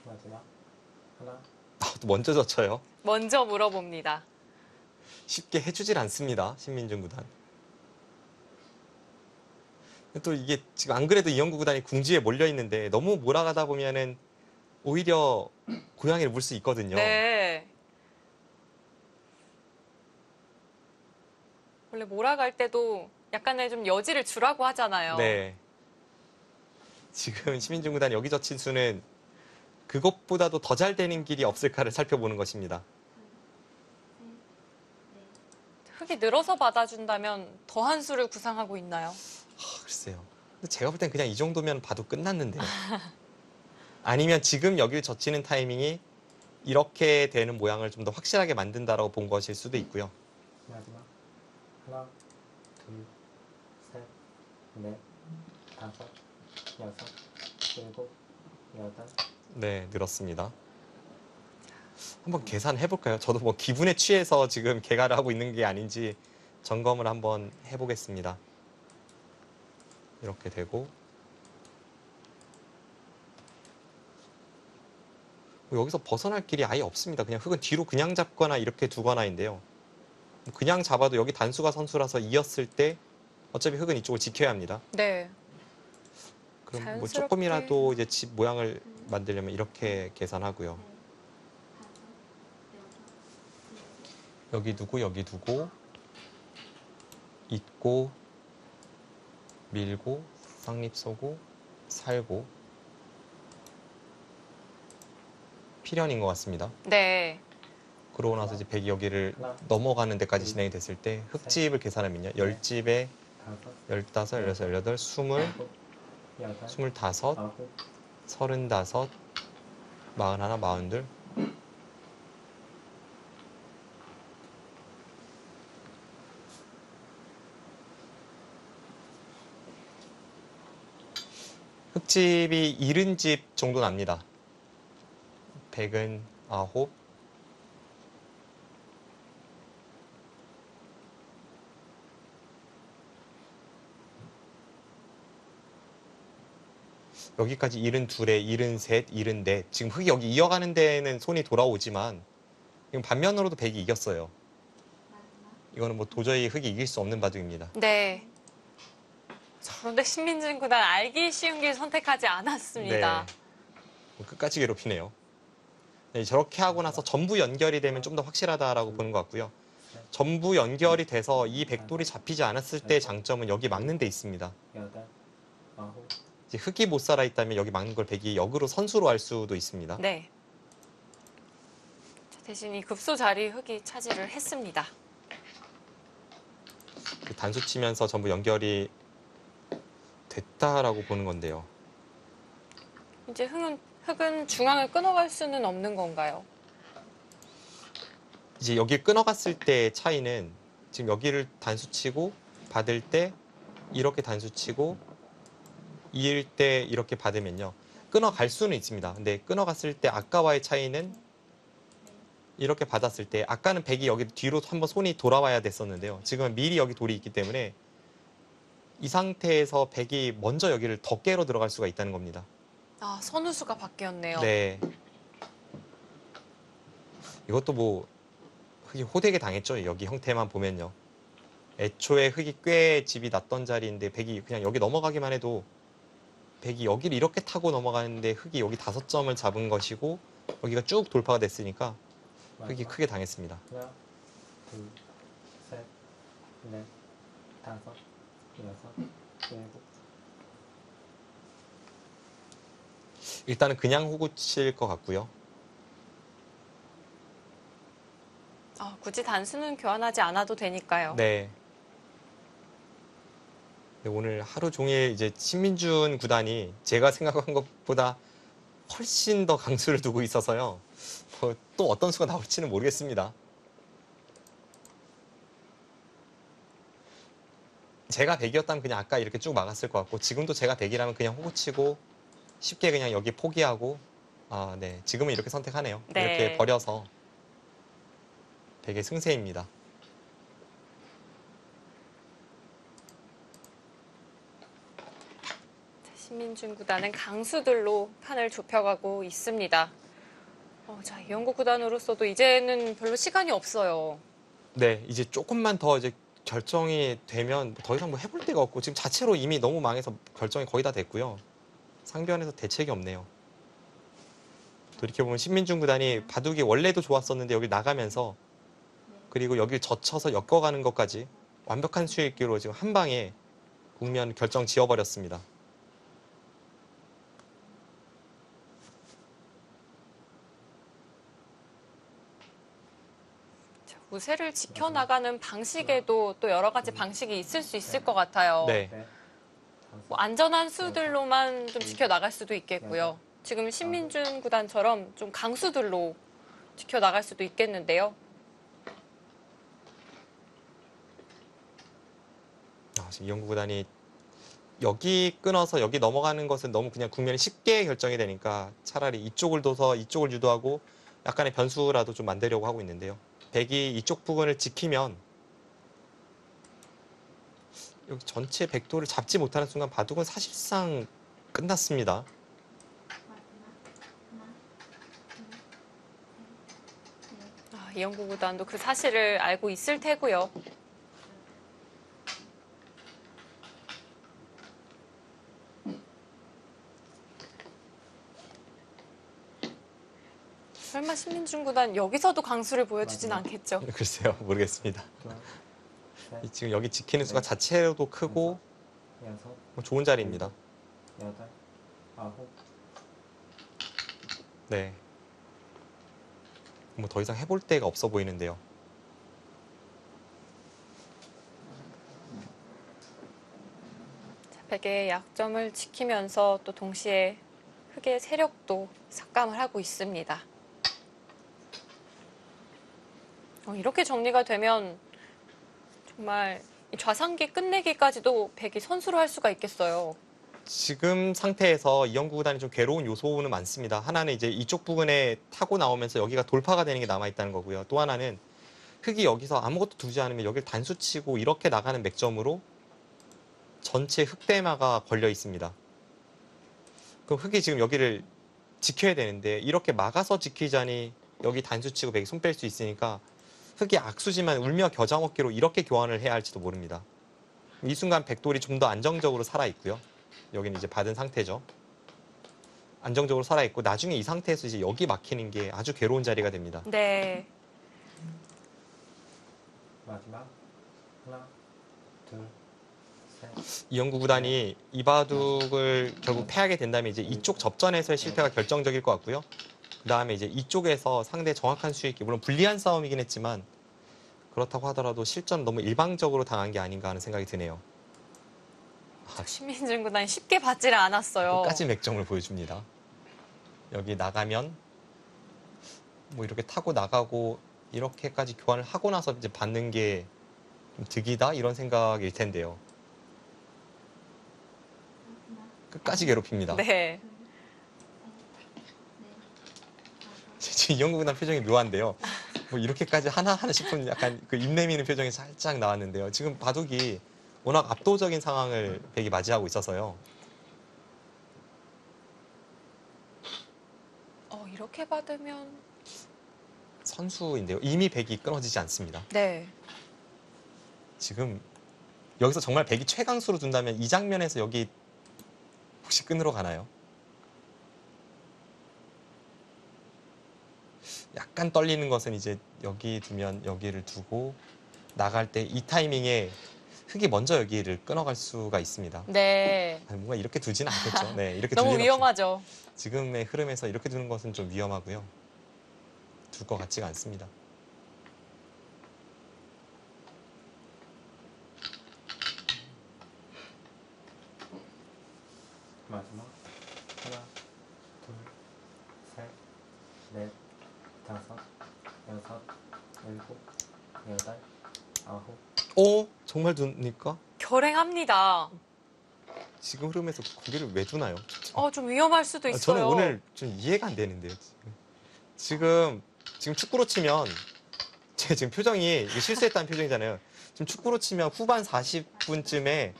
마지막. 하나, 또 먼저 졌쳐요. 먼저 물어봅니다. 쉽게 해주질 않습니다. 신민중 구단. 또 이게 지금 안 그래도 이영구 구단이 궁지에 몰려 있는데 너무 몰아가다 보면은 오히려 고양이를 물 수 있거든요. 네. 원래 몰아갈 때도 약간의 좀 여지를 주라고 하잖아요. 네. 지금 신민중 구단이 여기 젖힌 수는 그것보다도 더 잘 되는 길이 없을까를 살펴보는 것입니다. 흙이 늘어서 받아준다면 더한 수를 구상하고 있나요? 글쎄요. 근데 제가 볼 땐 그냥 이 정도면 봐도 끝났는데요. 아니면 지금 여기를 젖히는 타이밍이 이렇게 되는 모양을 좀 더 확실하게 만든다라고 본 것일 수도 있고요. 마지막. 하나, 둘, 셋, 넷, 다섯, 여섯, 일곱, 여덟. 네, 늘었습니다. 한번 계산해 볼까요? 저도 뭐 기분에 취해서 지금 개가를 하고 있는 게 아닌지 점검을 한번 해보겠습니다. 이렇게 되고 여기서 벗어날 길이 아예 없습니다. 그냥 흙은 뒤로 그냥 잡거나 이렇게 두거나인데요. 그냥 잡아도 여기 단수가 선수라서 이었을 때 어차피 흙은 이쪽을 지켜야 합니다. 네. 그럼 뭐 자연스럽게. 조금이라도 이제 집 모양을 만들려면 이렇게 계산하고요. 여기 두고 여기 두고 잇고 밀고 쌍립 쏘고 살고 필연인 것 같습니다. 네. 그러고 나서 이제 백이 여기를 하나, 넘어가는 데까지 진행이 됐을 때 흙집을 계산하면요. 10집에 다섯, 15, 16, 18, 20, 일곱, 여덟, 25, 아홉, 35, 41, 42 흙집이 70집 정도 납니다. 100은 9, 여기까지 72에 73, 74. 지금 흑이 여기 이어가는 데는 손이 돌아오지만 지금 반면으로도 백이 이겼어요. 이거는 뭐 도저히 흑이 이길 수 없는 바둑입니다. 네. 그런데 신민준 구단 알기 쉬운 길 선택하지 않았습니다. 뭐 끝까지 괴롭히네요. 네, 저렇게 하고 나서 전부 연결이 되면 좀 더 확실하다라고 보는 것 같고요. 전부 연결이 돼서 이 백돌이 잡히지 않았을 때의 장점은 여기 막는 데 있습니다. 여덟, 아홉, 이제 흑이 못 살아 있다면 여기 막는 걸 백이 역으로 선수로 할 수도 있습니다. 네. 자, 대신 이 급소 자리 흑이 차지를 했습니다. 그 단수 치면서 전부 연결이 됐다라고 보는 건데요. 이제 흑은 중앙을 끊어갈 수는 없는 건가요? 이제 여기를 끊어갔을 때의 차이는 지금 여기를 단수 치고 받을 때 이렇게 단수 치고 이을 때 이렇게 받으면요. 끊어갈 수는 있습니다. 근데 끊어갔을 때 아까와의 차이는 이렇게 받았을 때 아까는 백이 여기 뒤로 한번 손이 돌아와야 됐었는데요. 지금은 미리 여기 돌이 있기 때문에 이 상태에서 백이 먼저 여기를 더 깨러 들어갈 수가 있다는 겁니다. 아, 선우수가 바뀌었네요. 네. 이것도 뭐 흑이 호되게 당했죠. 여기 형태만 보면요. 애초에 흑이 꽤 집이 났던 자리인데 백이 그냥 여기 넘어가기만 해도 백이 여기를 이렇게 타고 넘어가는데 흑이 여기 5점을 잡은 것이고 여기가 쭉 돌파가 됐으니까 흑이 마지막. 크게 당했습니다. 하나, 둘, 셋, 넷, 다섯, 여섯, 일곱. 일단은 그냥 호구 칠 것 같고요. 굳이 단수는 교환하지 않아도 되니까요. 네. 네, 오늘 하루 종일 이제 신민준 구단이 제가 생각한 것보다 훨씬 더 강수를 두고 있어서요. 뭐 또 어떤 수가 나올지는 모르겠습니다. 제가 100이었다면 그냥 아까 이렇게 쭉 막았을 것 같고 지금도 제가 100이라면 그냥 호구 치고 쉽게 그냥 여기 포기하고 네. 지금은 이렇게 선택하네요. 네. 이렇게 버려서 100의 승세입니다. 신민준 구단은 강수들로 판을 좁혀가고 있습니다. 자, 이영구 구단으로서도 이제는 별로 시간이 없어요. 네, 이제 조금만 더 이제 결정이 되면 더 이상 뭐 해볼 데가 없고 지금 자체로 이미 너무 망해서 결정이 거의 다 됐고요. 상변에서 대책이 없네요. 돌이켜보면 신민준 구단이 바둑이 원래도 좋았었는데 여기 나가면서 그리고 여길 젖혀서 엮어가는 것까지 완벽한 수익기로 지금 한 방에 국면 결정 지어버렸습니다. 우세를 지켜나가는 방식에도 또 여러 가지 방식이 있을 수 있을 것 같아요. 네. 넷, 뭐 안전한 수들로만 좀 지켜나갈 수도 있겠고요. 지금 신민준 구단처럼 좀 강수들로 지켜나갈 수도 있겠는데요. 지금 이영구 구단이 여기 끊어서 여기 넘어가는 것은 너무 그냥 국면이 쉽게 결정이 되니까 차라리 이쪽을 둬서 이쪽을 유도하고 약간의 변수라도 좀 만들려고 하고 있는데요. 백이 이쪽 부분을 지키면 여기 전체 백도를 잡지 못하는 순간 바둑은 사실상 끝났습니다. 이영구 구단도 그 사실을 알고 있을 테고요. 설마 신민준 구단 여기서도 강수를 보여주진 않겠죠? 글쎄요, 모르겠습니다. 둘, 셋, 지금 여기 지키는 수가 자체로도 크고 여섯, 좋은 자리입니다. 여덟, 아홉. 네. 뭐 더 이상 해볼 데가 없어 보이는데요. 백의 약점을 지키면서 또 동시에 흑의 세력도 삭감을 하고 있습니다. 이렇게 정리가 되면 정말 이 좌상기 끝내기까지도 백이 선수로 할 수가 있겠어요. 지금 상태에서 이영구 구단이 좀 괴로운 요소는 많습니다. 하나는 이제 이쪽 부분에 타고 나오면서 여기가 돌파가 되는 게 남아있다는 거고요. 또 하나는 흑이 여기서 아무것도 두지 않으면 여기를 단수 치고 이렇게 나가는 맥점으로 전체 흑대마가 걸려 있습니다. 그럼 흑이 지금 여기를 지켜야 되는데 이렇게 막아서 지키자니 여기 단수 치고 백이 손 뺄 수 있으니까 흑이 악수지만 울며 겨자 먹기로 이렇게 교환을 해야 할지도 모릅니다. 이 순간 백돌이 좀 더 안정적으로 살아있고요. 여기는 이제 받은 상태죠. 안정적으로 살아있고 나중에 이 상태에서 이제 여기 막히는 게 아주 괴로운 자리가 됩니다. 네. 마지막 하나, 둘, 셋. 이영구 구단이 이 바둑을 결국 패하게 된다면 이제 이쪽 접전에서의 실패가 결정적일 것 같고요. 그 다음에 이제 이쪽에서 상대 정확한 수익기, 물론 불리한 싸움이긴 했지만 그렇다고 하더라도 실전 너무 일방적으로 당한 게 아닌가 하는 생각이 드네요. 신민준 구단이 쉽게 받지를 않았어요. 끝까지 맥점을 보여줍니다. 여기 나가면 뭐 이렇게 타고 나가고 이렇게까지 교환을 하고 나서 이제 받는 게 좀 득이다 이런 생각일 텐데요. 끝까지 괴롭힙니다. 네. 지금 이영구 구단 표정이 묘한데요. 뭐 이렇게까지 하나 싶은 약간 그 입 내미는 표정이 살짝 나왔는데요. 지금 바둑이 워낙 압도적인 상황을 백이 맞이하고 있어서요. 이렇게 받으면 선수인데요. 이미 백이 끊어지지 않습니다. 네. 지금 여기서 정말 백이 최강수로 둔다면 이 장면에서 여기 혹시 끊으러 가나요? 약간 떨리는 것은 이제 여기 두면 여기를 두고 나갈 때 이 타이밍에 흑이 먼저 여기를 끊어갈 수가 있습니다. 네. 아니, 뭔가 이렇게 두지는 않겠죠. 네, 이렇게 너무 둘 리는 위험하죠. 지금의 흐름에서 이렇게 두는 것은 좀 위험하고요. 둘 것 같지가 않습니다. 마지막 하나, 둘, 셋, 넷, 다섯, 여섯, 일곱, 여덟, 아홉. 정말 두니까? 결행합니다. 지금 흐름에서 고개를 왜 두나요? 좀 위험할 수도 있어요. 저는 오늘 좀 이해가 안 되는데요. 지금 축구로 치면 제 지금 표정이 이게 실수했다는 표정이잖아요. 지금 축구로 치면 후반 40분쯤에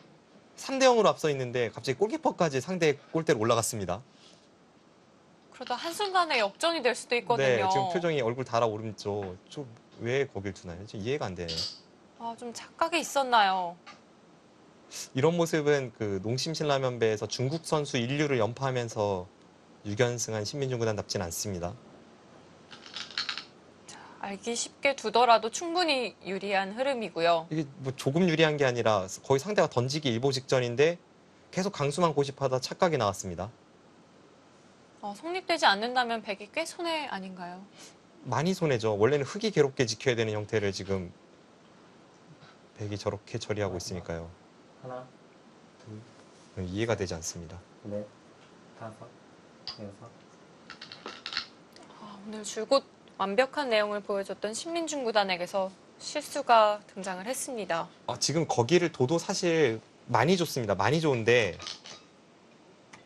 3대 0으로 앞서 있는데 갑자기 골키퍼까지 상대 골대로 올라갔습니다. 그러다 한순간에 역전이 될 수도 있거든요. 네, 지금 표정이 얼굴 달아오르죠. 좀 왜 거길 두나요? 지금 이해가 안 되네요. 좀 착각이 있었나요? 이런 모습은 그 농심신라면배에서 중국 선수 인류를 연파하면서 6연승한 신민중 구단답지는 않습니다. 알기 쉽게 두더라도 충분히 유리한 흐름이고요. 이게 뭐 조금 유리한 게 아니라 거의 상대가 던지기 일보 직전인데 계속 강수만 고집하다 착각이 나왔습니다. 성립되지 않는다면 백이 꽤 손해 아닌가요? 많이 손해죠. 원래는 흑이 괴롭게 지켜야 되는 형태를 지금 백이 저렇게 처리하고 있으니까요. 하나, 둘, 이해가 되지 않습니다. 넷, 다섯, 여섯. 오늘 줄곧 완벽한 내용을 보여줬던 신민중 구단에게서 실수가 등장을 했습니다. 지금 거기를 둬도 사실 많이 좋습니다. 많이 좋은데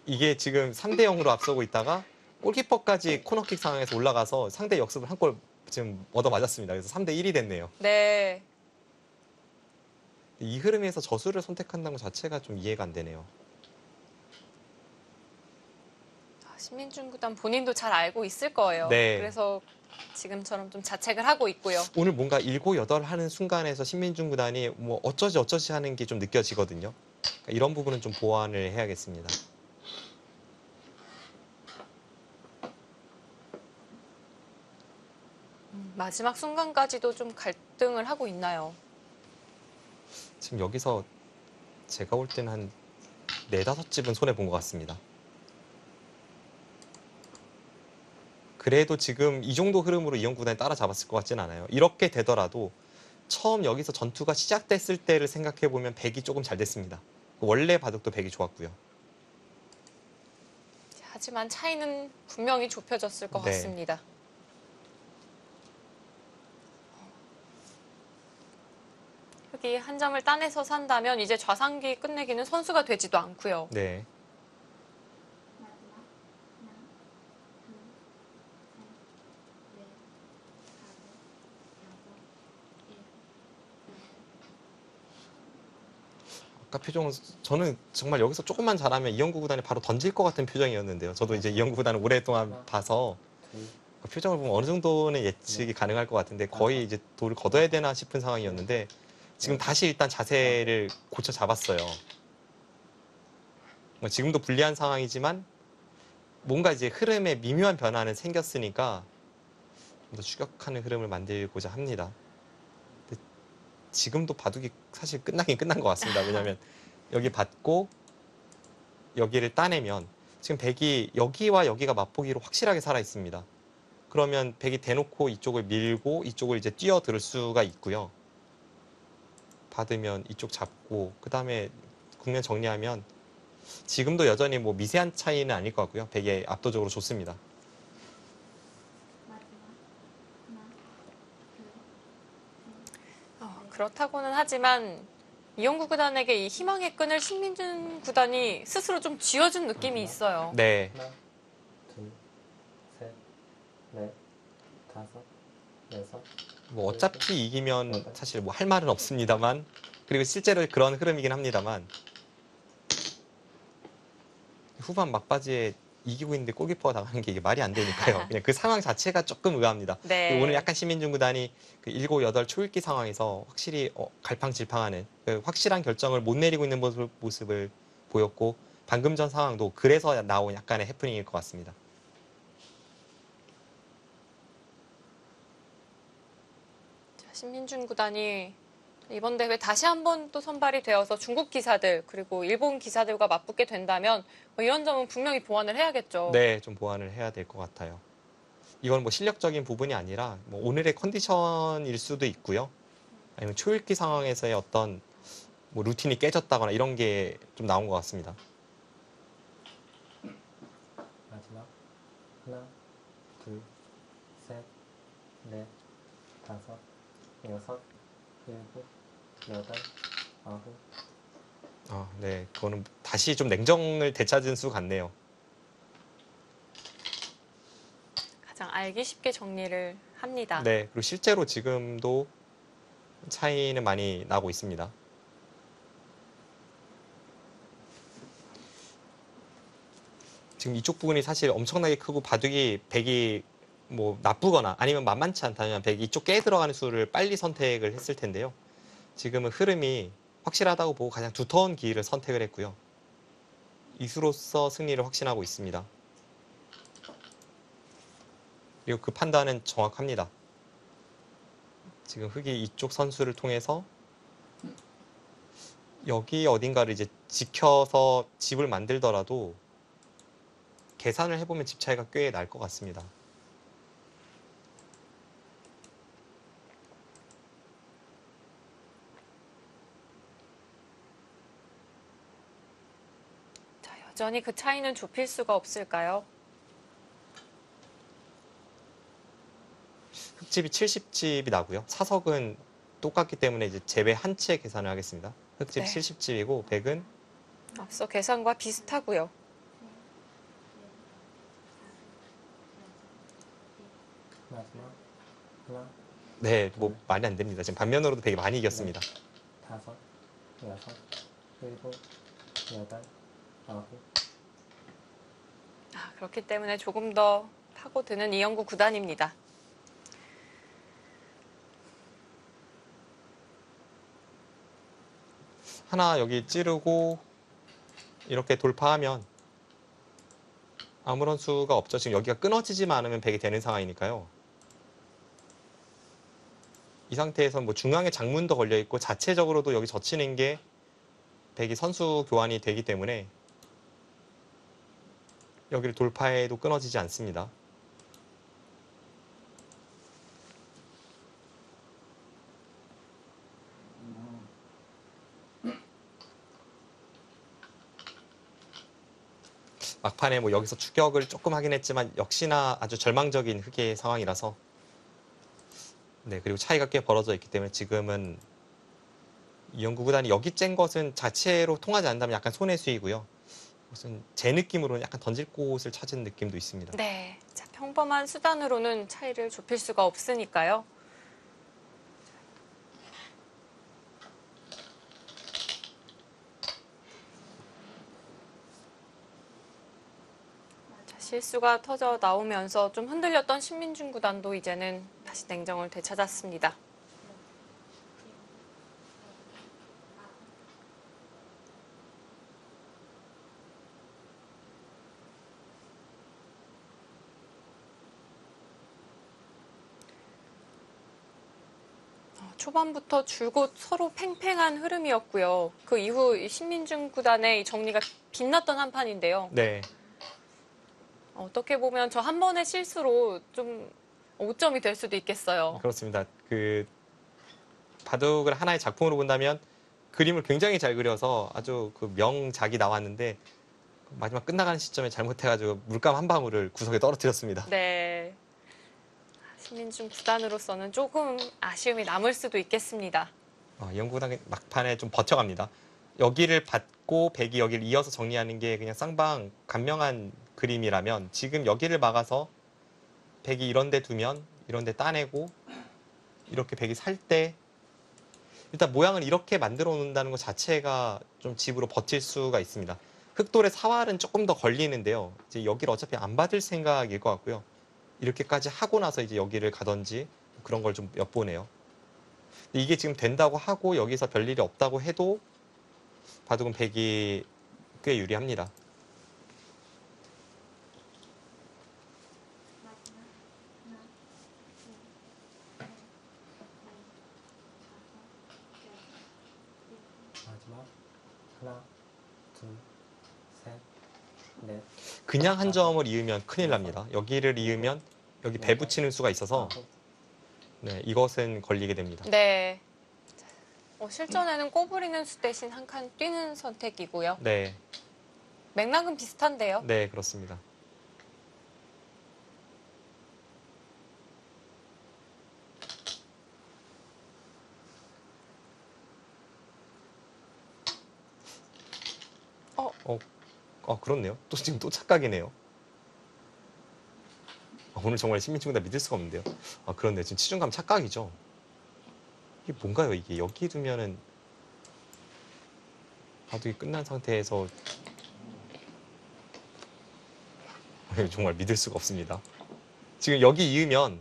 이게 지금 3대 0으로 앞서고 있다가 골키퍼까지 코너킥 상황에서 올라가서 상대 역습을 한 골 지금 얻어 맞았습니다. 그래서 3대 1이 됐네요. 네. 이 흐름에서 저수를 선택한다는 것 자체가 좀 이해가 안 되네요. 신민중 구단 본인도 잘 알고 있을 거예요. 네. 그래서 지금처럼 좀 자책을 하고 있고요. 오늘 뭔가 7-8 하는 순간에서 신민중 구단이 뭐 어쩌지 하는 게 좀 느껴지거든요. 그러니까 이런 부분은 좀 보완을 해야겠습니다. 마지막 순간까지도 좀 갈등을 하고 있나요? 지금 여기서 제가 올 때는 한 4-5집은 손해본 것 같습니다. 그래도 지금 이 정도 흐름으로 이영 구단이 따라잡았을 것 같지는 않아요. 이렇게 되더라도 처음 여기서 전투가 시작됐을 때를 생각해보면 백이 조금 잘 됐습니다. 원래 바둑도 백이 좋았고요. 하지만 차이는 분명히 좁혀졌을 것 네. 같습니다. 여기 한 점을 따내서 산다면 이제 좌상기 끝내기는 선수가 되지도 않고요. 네. 아까 표정은 저는 정말 여기서 조금만 잘하면 이영구 구단이 바로 던질 것 같은 표정이었는데요. 저도 이제 이영구 구단을 오랫동안 봐서 둘, 그 표정을 보면 어느 정도는 예측이 가능할 것 같은데 거의 이제 돌을 걷어야 되나 싶은 상황이었는데 지금 다시 일단 자세를 고쳐 잡았어요. 지금도 불리한 상황이지만 뭔가 이제 흐름에 미묘한 변화는 생겼으니까 좀 더 추격하는 흐름을 만들고자 합니다. 근데 지금도 바둑이 사실 끝나긴 끝난 것 같습니다. 왜냐하면 여기 받고 여기를 따내면 지금 백이 여기와 여기가 맛보기로 확실하게 살아 있습니다. 그러면 백이 대놓고 이쪽을 밀고 이쪽을 이제 뛰어들 수가 있고요. 받으면 이쪽 잡고 그 다음에 국면 정리하면 지금도 여전히 뭐 미세한 차이는 아닐 것 같고요. 백이 압도적으로 좋습니다. 그렇다고는 하지만 이영구 구단에게 이 희망의 끈을 신민준 구단이 스스로 좀 쥐어준 느낌이 있어요. 네. 하나, 둘, 셋, 넷, 다섯, 여섯. 뭐 어차피 이기면 사실 뭐 할 말은 없습니다만 그리고 실제로 그런 흐름이긴 합니다만 후반 막바지에 이기고 있는데 골키퍼가 당하는 게 이게 말이 안 되니까요. 그냥 그 상황 자체가 조금 의아합니다. 네. 오늘 약간 신민준 구단이 그 7, 8 초읽기 상황에서 확실히 갈팡질팡하는 그 확실한 결정을 못 내리고 있는 모습을 보였고 방금 전 상황도 그래서 나온 약간의 해프닝일 것 같습니다. 자, 신민준 구단이 이번 대회 다시 한번 또 선발이 되어서 중국 기사들 그리고 일본 기사들과 맞붙게 된다면 뭐 이런 점은 분명히 보완을 해야겠죠. 네, 좀 보완을 해야 될 것 같아요. 이건 뭐 실력적인 부분이 아니라 뭐 오늘의 컨디션일 수도 있고요. 아니면 초읽기 상황에서의 어떤 뭐 루틴이 깨졌다거나 이런 게 좀 나온 것 같습니다. 마지막. 하나, 둘, 셋, 넷, 다섯, 여섯, 일곱, 여덟, 아홉. 네, 그거는 다시 좀 냉정을 되찾은 수 같네요. 가장 알기 쉽게 정리를 합니다. 네, 그리고 실제로 지금도 차이는 많이 나고 있습니다. 지금 이쪽 부분이 사실 엄청나게 크고 바둑이 백이 뭐 나쁘거나 아니면 만만치 않다면 백이 이쪽 깨 들어가는 수를 빨리 선택을 했을 텐데요. 지금은 흐름이 확실하다고 보고 가장 두터운 기회를 선택을 했고요. 이 수로서 승리를 확신하고 있습니다. 그리고 그 판단은 정확합니다. 지금 흑이 이쪽 선수를 통해서 여기 어딘가를 이제 지켜서 집을 만들더라도 계산을 해보면 집 차이가 꽤 날 것 같습니다. 자, 여전히 그 차이는 좁힐 수가 없을까요? 흑집이 70집이 나고요. 사석은 똑같기 때문에 이제 제외 한 채 계산을 하겠습니다. 흑집 네. 70집이고 백은 앞서 계산과 비슷하고요. 마지막. 하나, 네, 뭐 말이 안 됩니다. 지금 반면으로도 백이 많이 이겼습니다. 다섯, 여섯, 일곱, 여덟, 아홉. 그렇기 때문에 조금 더 파고드는 이영구 구단입니다. 하나 여기 찌르고 이렇게 돌파하면 아무런 수가 없죠. 지금 여기가 끊어지지만 않으면 백이 되는 상황이니까요. 이 상태에서 뭐 중앙에 장문도 걸려 있고 자체적으로도 여기 젖히는 게 백이 선수 교환이 되기 때문에 여기를 돌파해도 끊어지지 않습니다. 막판에 뭐 여기서 추격을 조금 하긴 했지만 역시나 아주 절망적인 흑의 상황이라서 네, 그리고 차이가 꽤 벌어져 있기 때문에 지금은 이영구 구단이 여기 짠 것은 자체로 통하지 않는다면 약간 손해수이고요. 무슨 제 느낌으로는 약간 던질 곳을 찾은 느낌도 있습니다. 네, 자, 평범한 수단으로는 차이를 좁힐 수가 없으니까요. 실수가 터져 나오면서 좀 흔들렸던 신민준 구단도 이제는 다시 냉정을 되찾았습니다. 초반부터 줄곧 서로 팽팽한 흐름이었고요. 그 이후 이 신민준 구단의 이 정리가 빛났던 한 판인데요. 네. 어떻게 보면 저 한 번의 실수로 좀 오점이 될 수도 있겠어요. 그렇습니다. 그 바둑을 하나의 작품으로 본다면 그림을 굉장히 잘 그려서 아주 그 명작이 나왔는데 마지막 끝나가는 시점에 잘못해가지고 물감 한 방울을 구석에 떨어뜨렸습니다. 네. 신민준 구단으로서는 조금 아쉬움이 남을 수도 있겠습니다. 영구당 막판에 좀 버텨갑니다. 여기를 받고 백이 여기를 이어서 정리하는 게 그냥 쌍방 간명한 그림이라면 지금 여기를 막아서 백이 이런 데 두면 이런 데 따내고 이렇게 백이 살 때 일단 모양을 이렇게 만들어 놓는다는 것 자체가 좀 집으로 버틸 수가 있습니다. 흑돌의 사활은 조금 더 걸리는데요. 이제 여기를 어차피 안 받을 생각일 것 같고요. 이렇게까지 하고 나서 이제 여기를 가든지 그런 걸 좀 엿보네요. 이게 지금 된다고 하고 여기서 별일이 없다고 해도 바둑은 백이 꽤 유리합니다. 마지막 하나, 둘, 셋, 넷, 그냥 한 점을 이으면 큰일 납니다. 여기를 이으면 여기 배 붙이는 수가 있어서 아홉, 네, 이것은 걸리게 됩니다. 네. 실전에는 꼬부리는 수 대신 한 칸 뛰는 선택이고요. 네, 맥락은 비슷한데요. 네, 그렇습니다. 그렇네요. 지금 또 착각이네요. 오늘 정말 신민중다 믿을 수가 없는데요. 그런데 지금 치중감 착각이죠. 이게 뭔가요, 이게? 여기 두면은 바둑이 끝난 상태에서 정말 믿을 수가 없습니다. 지금 여기 이으면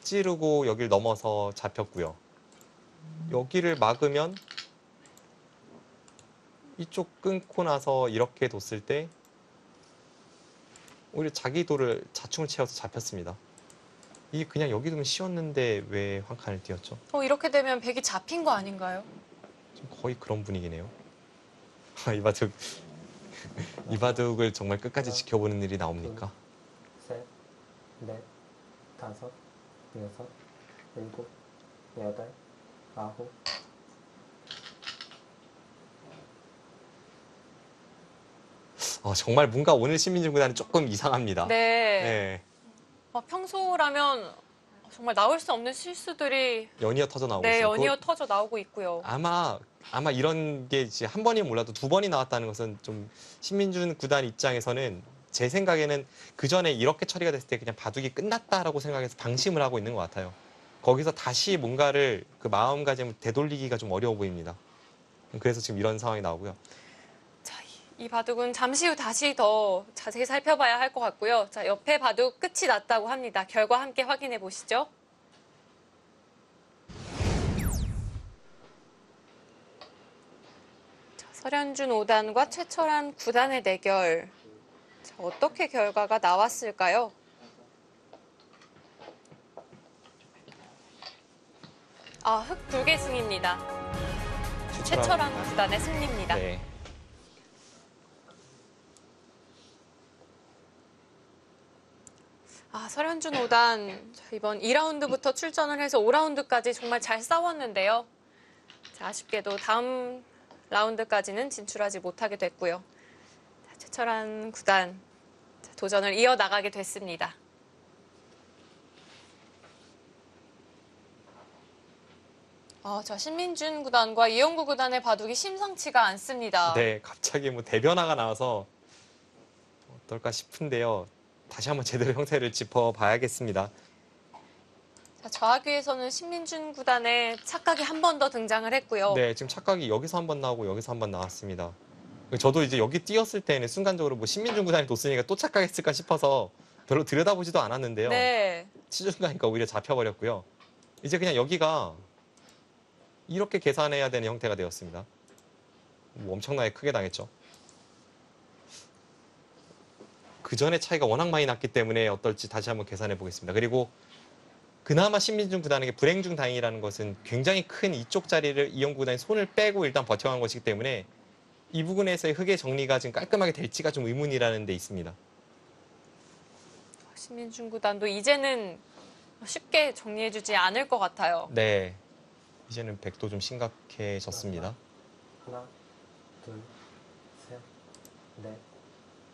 찌르고 여길 넘어서 잡혔고요. 여기를 막으면 이쪽 끊고 나서 이렇게 뒀을 때 오히려 자기 돌을 자충을 채워서 잡혔습니다. 이게 그냥 여기 두면 쉬웠는데 왜 한 칸을 띄었죠? 이렇게 되면 백이 잡힌 거 아닌가요? 좀 거의 그런 분위기네요. 이 바둑을 정말 끝까지 지켜보는 일이 나옵니까? 셋, 넷, 다섯, 여섯, 일곱, 여덟, 아홉. 정말 뭔가 오늘 신민중 구단은 조금 이상합니다. 네. 네. 평소라면 정말 나올 수 없는 실수들이 연이어 터져 나오고 네, 있어요. 연이어 터져 나오고 있고요. 아마 이런 게 이제 한 번이 몰라도 두 번이 나왔다는 것은 좀 신민준 구단 입장에서는 제 생각에는 그 전에 이렇게 처리가 됐을 때 그냥 바둑이 끝났다라고 생각해서 방심을 하고 있는 것 같아요. 거기서 다시 뭔가를 그 마음가짐을 되돌리기가 좀 어려워 보입니다. 그래서 지금 이런 상황이 나오고요. 자, 이 바둑은 잠시 후 다시 더 자세히 살펴봐야 할 것 같고요. 자, 옆에 바둑 끝이 났다고 합니다. 결과 함께 확인해 보시죠. 자, 설현준 5단과 최철한 9단의 대결. 자, 어떻게 결과가 나왔을까요? 흑 붉의 승입니다. 최철한 9단의 승리입니다. 네. 설현준 5단 이번 2라운드부터 출전을 해서 5라운드까지 정말 잘 싸웠는데요. 자, 아쉽게도 다음 라운드까지는 진출하지 못하게 됐고요. 자, 최철한 9단 도전을 이어나가게 됐습니다. 저 신민준 구단과 이영구 구단의 바둑이 심상치가 않습니다. 네, 갑자기 뭐 대변화가 나와서 어떨까 싶은데요. 다시 한번 제대로 형태를 짚어봐야겠습니다. 자, 좌하귀에서는 신민준 구단의 착각이 한 번 더 등장을 했고요. 네, 지금 착각이 여기서 한 번 나오고 여기서 한 번 나왔습니다. 저도 이제 여기 뛰었을 때는 순간적으로 뭐 신민중 구단이 뒀으니까 또 착각했을까 싶어서 별로 들여다보지도 않았는데요. 네. 치중 가니까 오히려 잡혀버렸고요. 이제 그냥 여기가 이렇게 계산해야 되는 형태가 되었습니다. 뭐 엄청나게 크게 당했죠. 그 전에 차이가 워낙 많이 났기 때문에 어떨지 다시 한번 계산해 보겠습니다. 그리고 그나마 신민중 구단에게 불행 중 다행이라는 것은 굉장히 큰 이쪽 자리를 이영구 구단이 손을 빼고 일단 버텨간 것이기 때문에 이 부분에서의 흙의 정리가 지금 깔끔하게 될지가 좀 의문이라는 데 있습니다. 신민중 구단도 이제는 쉽게 정리해주지 않을 것 같아요. 네, 이제는 백도 좀 심각해졌습니다. 하나, 둘, 셋, 넷,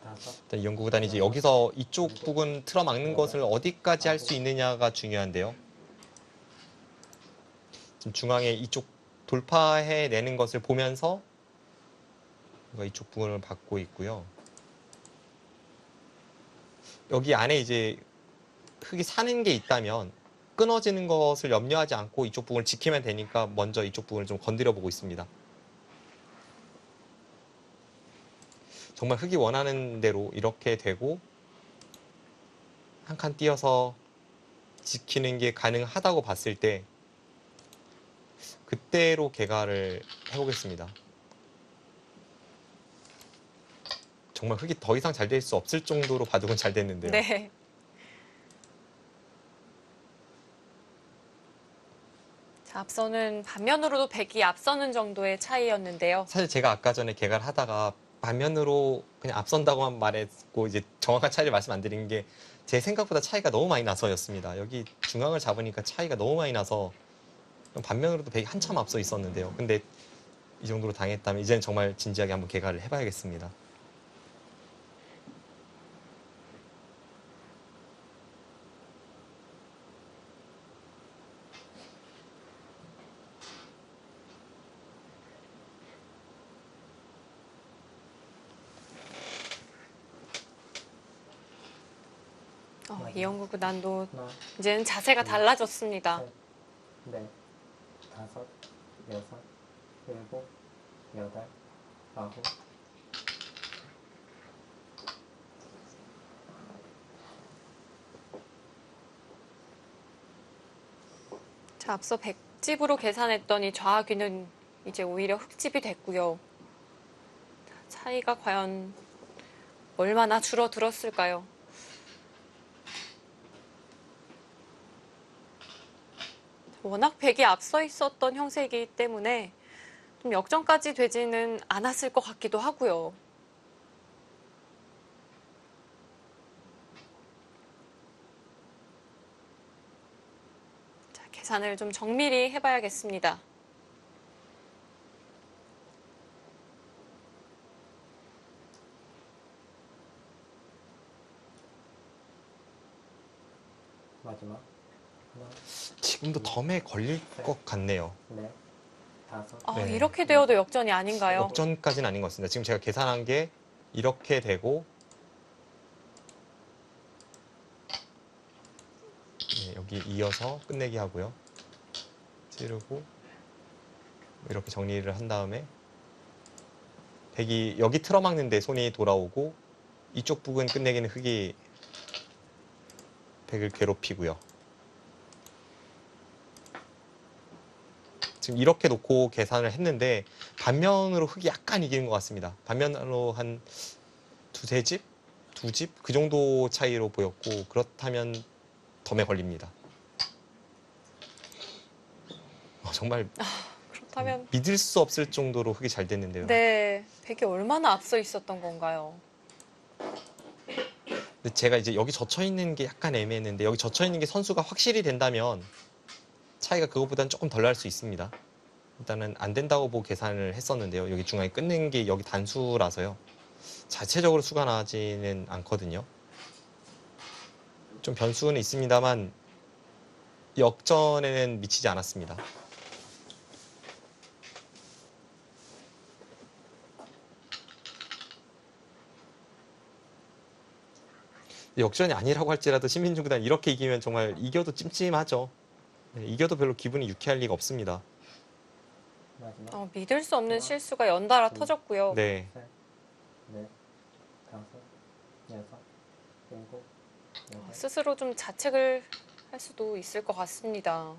다섯. 일단 이영구 구단이 이제 여기서 이쪽 부분 틀어막는 것을 어디까지 할 수 있느냐가 중요한데요. 지금 중앙에 이쪽 돌파해내는 것을 보면서 이쪽 부분을 받고 있고요. 여기 안에 이제 흙이 사는 게 있다면 끊어지는 것을 염려하지 않고 이쪽 부분을 지키면 되니까 먼저 이쪽 부분을 좀 건드려 보고 있습니다. 정말 흙이 원하는 대로 이렇게 되고 한 칸 띄어서 지키는 게 가능하다고 봤을 때 그때로 개가를 해보겠습니다. 정말 흙이 더 이상 잘 될 수 없을 정도로 바둑은 잘 됐는데요. 네. 자, 앞서는 반면으로도 백이 앞서는 정도의 차이였는데요. 사실 제가 아까 전에 개가를 하다가 반면으로 그냥 앞선다고만 말했고 이제 정확한 차이를 말씀 안 드린 게 제 생각보다 차이가 너무 많이 나서였습니다. 여기 중앙을 잡으니까 차이가 너무 많이 나서 반면으로도 백이 한참 앞서 있었는데요. 근데 이 정도로 당했다면 이제는 정말 진지하게 한번 개가를 해봐야겠습니다. 이영구 구단도 하나, 이제는 자세가 달라졌습니다. 셋, 넷, 다섯, 여섯, 일곱, 여덟, 아홉. 자, 앞서 백집으로 계산했더니 좌귀는 이제 오히려 흙집이 됐고요. 자, 차이가 과연 얼마나 줄어들었을까요? 워낙 백이 앞서 있었던 형세이기 때문에 좀 역전까지 되지는 않았을 것 같기도 하고요. 자, 계산을 좀 정밀히 해봐야겠습니다. 마지막. 하나, 지금도 덤에 걸릴 것 같네요. 넷, 다섯. 네. 이렇게 되어도 역전이 아닌가요? 역전까지는 아닌 것 같습니다. 지금 제가 계산한 게 이렇게 되고 네, 여기 이어서 끝내기 하고요. 찌르고 이렇게 정리를 한 다음에 백이 여기 틀어막는데 손이 돌아오고 이쪽 부분 끝내기는 흙이 백을 괴롭히고요. 지금 이렇게 놓고 계산을 했는데 반면으로 흙이 약간 이기는 것 같습니다. 반면으로 한 두세 집? 두 집? 그 정도 차이로 보였고 그렇다면 덤에 걸립니다. 정말 그렇다면 믿을 수 없을 정도로 흙이 잘 됐는데요. 네, 백이 얼마나 앞서 있었던 건가요? 근데 제가 이제 여기 젖혀 있는 게 약간 애매했는데 여기 젖혀 있는 게 선수가 확실히 된다면 차이가 그것보다는 조금 덜 날 수 있습니다. 일단은 안 된다고 보고 계산을 했었는데요. 여기 중앙에 끊는 게 여기 단수라서요. 자체적으로 수가 나지는 않거든요. 좀 변수는 있습니다만 역전에는 미치지 않았습니다. 역전이 아니라고 할지라도 신민중 구단 이렇게 이기면 정말 이겨도 찜찜하죠. 네, 이겨도 별로 기분이 유쾌할 리가 없습니다. 마지막. 믿을 수 없는 실수가 연달아 터졌고요. 네. 셋, 넷, 다섯, 여섯, 일곱, 여덟. 스스로 좀 자책을 할 수도 있을 것 같습니다.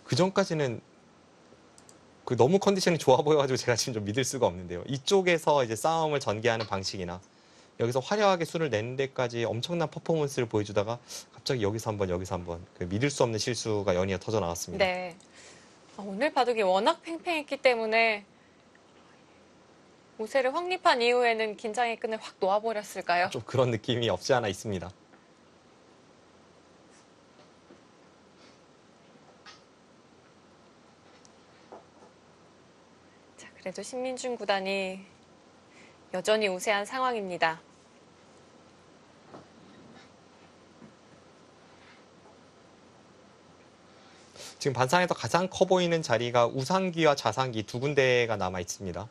그 전까지는 그 너무 컨디션이 좋아 보여가지고 제가 지금 좀 믿을 수가 없는데요. 이쪽에서 이제 싸움을 전개하는 방식이나 여기서 화려하게 수를 내는 데까지 엄청난 퍼포먼스를 보여주다가 갑자기 여기서 한번 그 믿을 수 없는 실수가 연이어 터져 나왔습니다. 네. 오늘 바둑이 워낙 팽팽했기 때문에 우세를 확립한 이후에는 긴장의 끈을 확 놓아버렸을까요? 좀 그런 느낌이 없지 않아 있습니다. 자, 그래도 신민준 구단이 여전히 우세한 상황입니다. 지금 반상에서 가장 커 보이는 자리가 우상기와 자상기 두 군데가 남아 있습니다.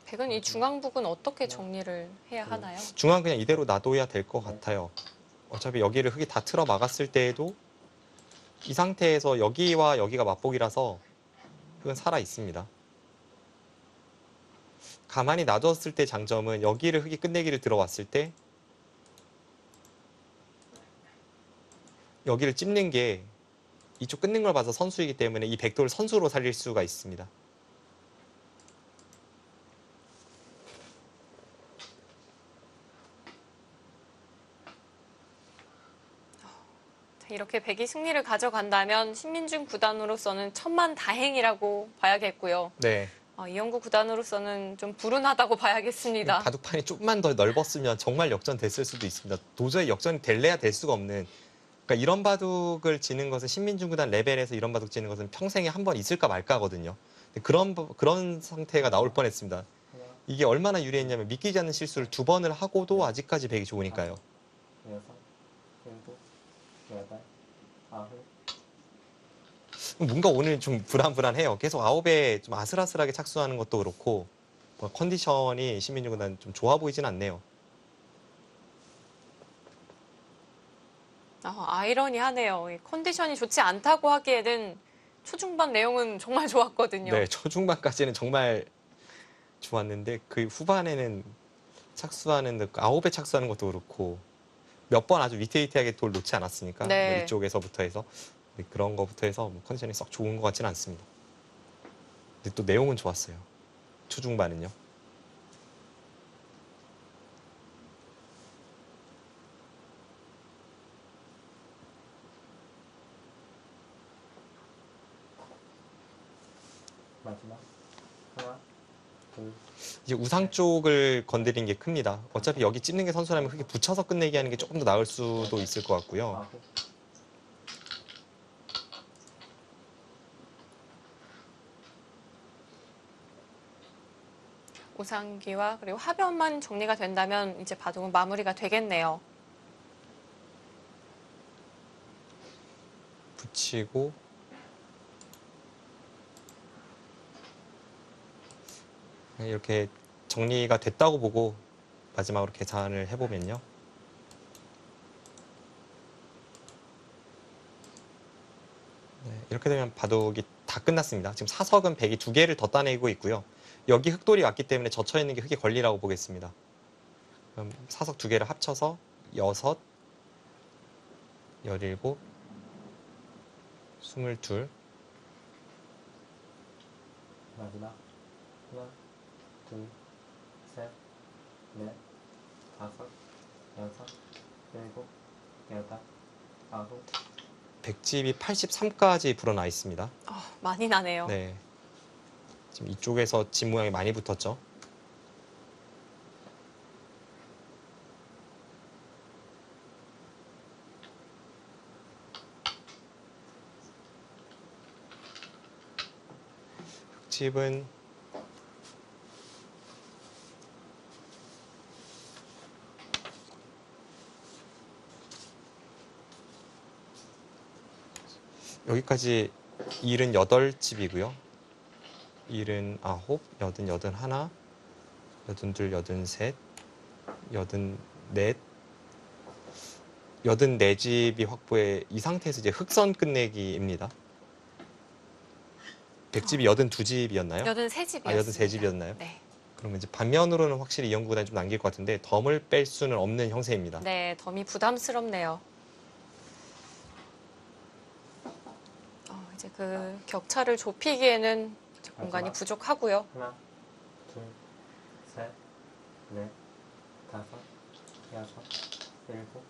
백은 이 중앙 부분 어떻게 정리를 해야 하나요? 중앙 그냥 이대로 놔둬야 될 것 같아요. 어차피 여기를 흙이 다 틀어 막았을 때에도 이 상태에서 여기와 여기가 맞복이라서 흙은 살아 있습니다. 가만히 놔뒀을 때 장점은 여기를 흙이 끝내기를 들어왔을 때 여기를 찝는 게 이쪽 끊는 걸 봐서 선수이기 때문에 이 백도를 선수로 살릴 수가 있습니다. 이렇게 백이 승리를 가져간다면 신민준 구단으로서는 천만다행이라고 봐야겠고요. 네. 이영구 구단으로서는 좀 불운하다고 봐야겠습니다. 바둑판이 좀만 더 넓었으면 정말 역전됐을 수도 있습니다. 도저히 역전이 될래야 될 수가 없는. 그러니까 이런 바둑을 지는 것은 신민준 구단 레벨에서 이런 바둑 지는 것은 평생에 한 번 있을까 말까거든요. 그런 상태가 나올 뻔했습니다. 이게 얼마나 유리했냐면 믿기지 않는 실수를 두 번을 하고도 아직까지 백이 좋으니까요. 여섯, 일곱, 여덟, 아홉. 뭔가 오늘 좀 불안불안해요. 계속 아홉에 좀 아슬아슬하게 착수하는 것도 그렇고 컨디션이 신민준 구단 좀 좋아 보이진 않네요. 아이러니하네요. 이 컨디션이 좋지 않다고 하기에는 초중반 내용은 정말 좋았거든요. 네, 초중반까지는 정말 좋았는데 그 후반에는 착수하는 아홉에 착수하는 것도 그렇고 몇 번 아주 위태위태하게 돌 놓지 않았습니까? 네. 뭐 이쪽에서부터 해서 그런 거부터 해서 뭐 컨디션이 썩 좋은 것 같지는 않습니다. 근데 또 내용은 좋았어요. 초중반은요. 마지막 하나, 둘, 이제 우상 쪽을 건드린 게 큽니다. 어차피 여기 찝는 게 선수라면 흙에 붙여서 끝내기 하는 게 조금 더 나을 수도 있을 것 같고요. 아홉. 우상기와 그리고 하변만 정리가 된다면 이제 바둑은 마무리가 되겠네요. 붙이고 이렇게 정리가 됐다고 보고 마지막으로 계산을 해보면요. 네, 이렇게 되면 바둑이 다 끝났습니다. 지금 사석은 백이 두 개를 더 따내고 있고요. 여기 흑돌이 왔기 때문에 젖혀있는 게 흑의 권리라고 보겠습니다. 그럼 사석 두 개를 합쳐서 6, 17, 22. 마지막 하나, 둘, 셋, 넷, 다섯, 여섯, 일곱, 여덟, 아홉. 백집이 83까지 불어나 있습니다. 많이 나네요. 네. 지금 이쪽에서 집 모양이 많이 붙었죠. 흑집은 여기까지 78집이고요. 79, 80, 81, 82, 83, 84, 84집이 확보해 이 상태에서 이제 흑선 끝내기입니다. 100집이 82집이었나요? 83집이었습니다. 아, 83집이었나요? 네. 그러면 이제 반면으로는 확실히 이영구 구단이 좀 남길 것 같은데 덤을 뺄 수는 없는 형세입니다. 네, 덤이 부담스럽네요. 이제 그 격차를 좁히기에는 이제 공간이 부족하고요. 하나, 둘, 셋, 넷, 다섯, 여섯, 일곱,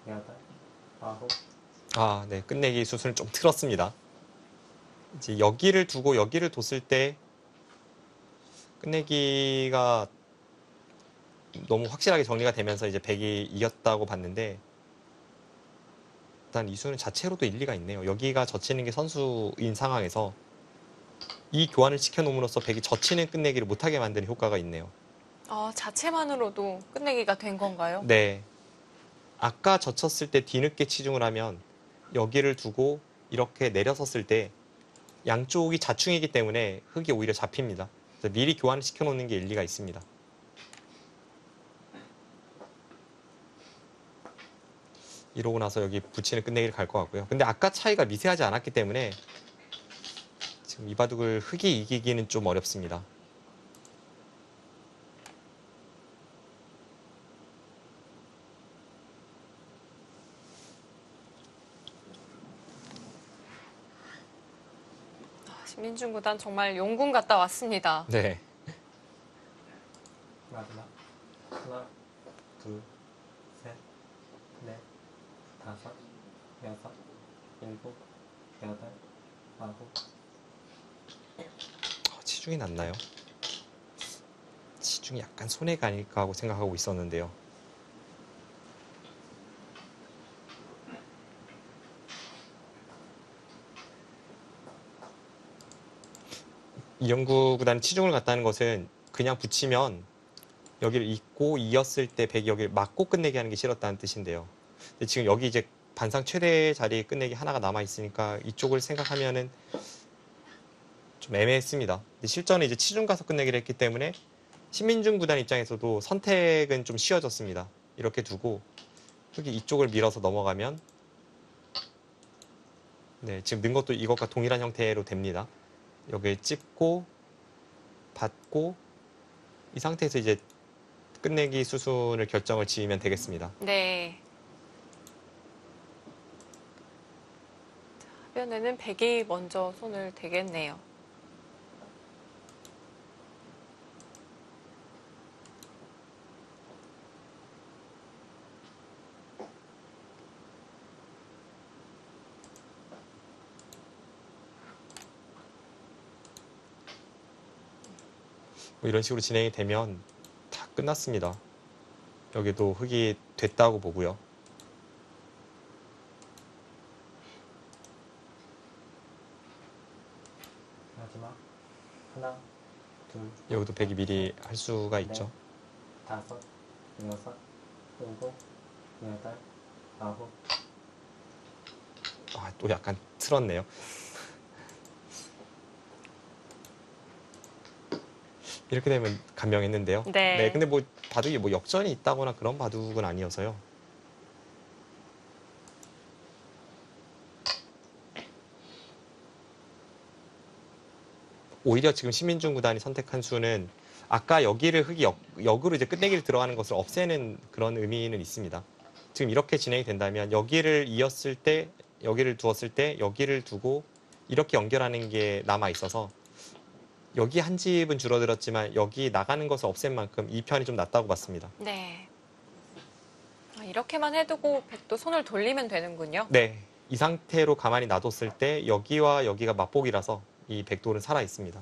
여덟, 아홉. 아, 네. 끝내기 수순을 좀 틀었습니다. 이제 여기를 두고 여기를 뒀을 때 끝내기가 너무 확실하게 정리가 되면서 이제 100이 이겼다고 봤는데 일단 이 수는 자체로도 일리가 있네요. 여기가 젖히는 게 선수인 상황에서 이 교환을 시켜놓음으로써 100이 젖히는 끝내기를 못하게 만드는 효과가 있네요. 자체만으로도 끝내기가 된 건가요? 네. 아까 젖혔을 때 뒤늦게 치중을 하면 여기를 두고 이렇게 내려섰을 때 양쪽이 자충이기 때문에 흙이 오히려 잡힙니다. 그래서 미리 교환을 시켜놓는 게 일리가 있습니다. 이러고 나서 여기 붙이는 끝내기를 갈 것 같고요. 근데 아까 차이가 미세하지 않았기 때문에 지금 이 바둑을 흙이 이기기는 좀 어렵습니다. 신민중 구단 정말 용궁 갔다 왔습니다. 네. 마지막. 하나, 둘, 셋, 넷, 다섯, 여섯, 일곱, 여덟, 아홉. 치중이 났나요? 치중이 약간 손해가 아닐까 하고 생각하고 있었는데요. 이영구 구단이 치중을 갔다는 것은 그냥 붙이면 여기를 잇고 이었을 때 100이 여기를 맞고 끝내기 하는 게 싫었다는 뜻인데요. 근데 지금 여기 이제 반상 최대 자리 끝내기 하나가 남아 있으니까 이쪽을 생각하면은 좀 애매했습니다. 근데 실전에 이제 치중 가서 끝내기를 했기 때문에 신민중 구단 입장에서도 선택은 좀 쉬워졌습니다. 이렇게 두고 흙이 이쪽을 밀어서 넘어가면 네, 지금 는 것도 이것과 동일한 형태로 됩니다. 여기에 찍고 받고 이 상태에서 이제 끝내기 수순을 결정을 지으면 되겠습니다. 네. 하변에는 100이 먼저 손을 대겠네요. 뭐 이런 식으로 진행이 되면 다 끝났습니다. 여기도 흙이 됐다고 보고요. 마지막. 하나, 둘, 여기도 100이 미리 할 수가 있죠. 다섯, 여섯, 일곱, 여덟, 아홉. 아, 또 약간 틀었네요. 이렇게 되면 감명했는데요. 네. 근데 뭐 바둑이 뭐 역전이 있다거나 그런 바둑은 아니어서요. 오히려 지금 신민중 구단이 선택한 수는 아까 여기를 흙이 역으로 이제 끝내기를 들어가는 것을 없애는 그런 의미는 있습니다. 지금 이렇게 진행이 된다면 여기를 이었을 때, 여기를 두었을 때 여기를 두고 이렇게 연결하는 게 남아 있어서 여기 한 집은 줄어들었지만 여기 나가는 것을 없앤 만큼 이 편이 좀 낫다고 봤습니다. 네. 이렇게만 해두고 100도 손을 돌리면 되는군요. 네, 이 상태로 가만히 놔뒀을 때 여기와 여기가 맞복이라서 이 백돌은 살아 있습니다.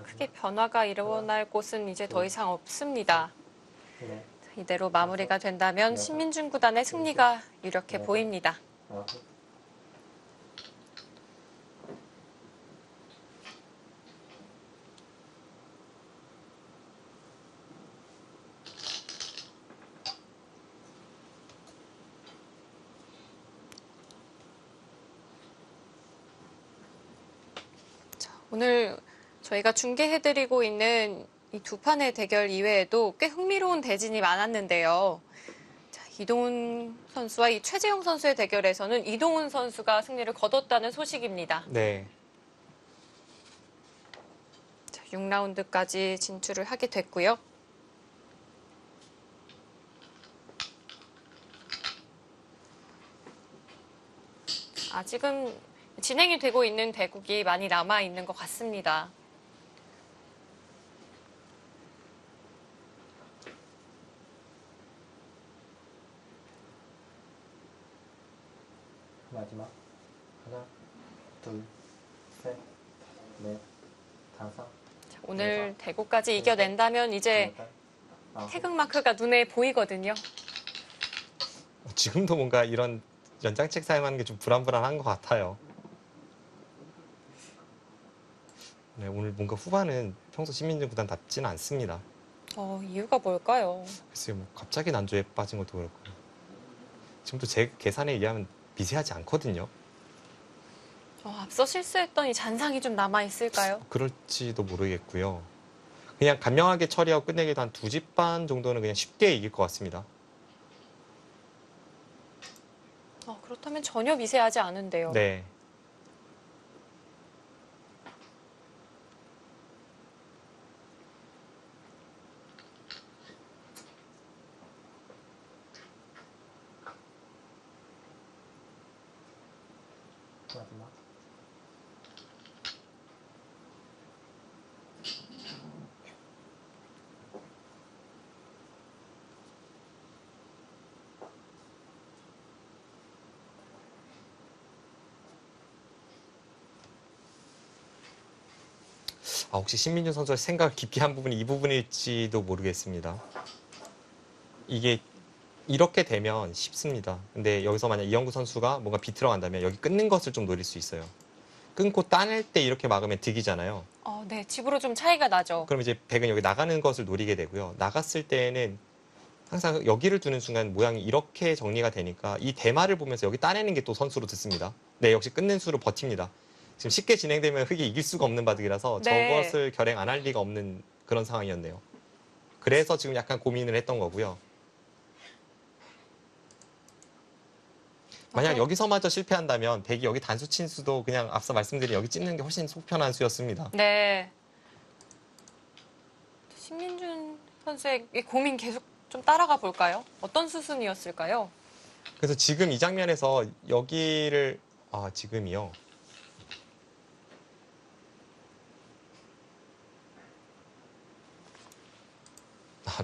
크게 변화가 일어날 곳은 이제 더 이상 없습니다. 네, 이대로 마무리가 된다면 신민중 구단의 승리가 유력해 보입니다. 아홉. 오늘 저희가 중계해드리고 있는 이 두 판의 대결 이외에도 꽤 흥미로운 대진이 많았는데요. 자, 이동훈 선수와 이 최재형 선수의 대결에서는 이동훈 선수가 승리를 거뒀다는 소식입니다. 네. 자, 6라운드까지 진출을 하게 됐고요. 아직은 진행이 되고 있는 대국이 많이 남아있는 것 같습니다. 마지막 하나, 둘, 셋, 넷, 다섯, 자, 오늘 대국까지 이겨낸다면 이제 여덟, 아홉, 태극마크가 눈에 보이거든요. 지금도 뭔가 이런 연장책 사용하는 게 좀 불안불안한 것 같아요. 네, 오늘 뭔가 후반은 평소 신민준 구단답지는 않습니다. 이유가 뭘까요? 글쎄요, 뭐 갑자기 난조에 빠진 것도 그렇고 지금도 제 계산에 의하면 미세하지 않거든요. 앞서 실수했던 이 잔상이 좀 남아있을까요? 그럴지도 모르겠고요. 그냥 간명하게 처리하고 끝내기도 한 2집 반 정도는 그냥 쉽게 이길 것 같습니다. 그렇다면 전혀 미세하지 않은데요. 네. 마지막 혹시 신민준 선수가 생각을 깊게 한 부분이 이 부분일지도 모르겠습니다. 이게 이렇게 되면 쉽습니다. 근데 여기서 만약 이영구 선수가 뭔가 비틀어 간다면 여기 끊는 것을 좀 노릴 수 있어요. 끊고 따낼 때 이렇게 막으면 득이잖아요. 네, 집으로 좀 차이가 나죠. 그럼 이제 백은 여기 나가는 것을 노리게 되고요. 나갔을 때에는 항상 여기를 두는 순간 모양이 이렇게 정리가 되니까 이 대마를 보면서 여기 따내는 게 또 선수로 듣습니다. 네, 역시 끊는 수로 버팁니다. 지금 쉽게 진행되면 흑이 이길 수가 없는 바둑이라서 네. 저것을 결행 안 할 리가 없는 그런 상황이었네요. 그래서 지금 약간 고민을 했던 거고요. 만약 여기서마저 실패한다면 백이 여기 단수 친 수도 그냥 앞서 말씀드린 여기 찝는 게 훨씬 속 편한 수였습니다. 네. 신민준 선수의 이 고민 계속 좀 따라가 볼까요? 어떤 수순이었을까요? 그래서 지금 이 장면에서 여기를 지금이요.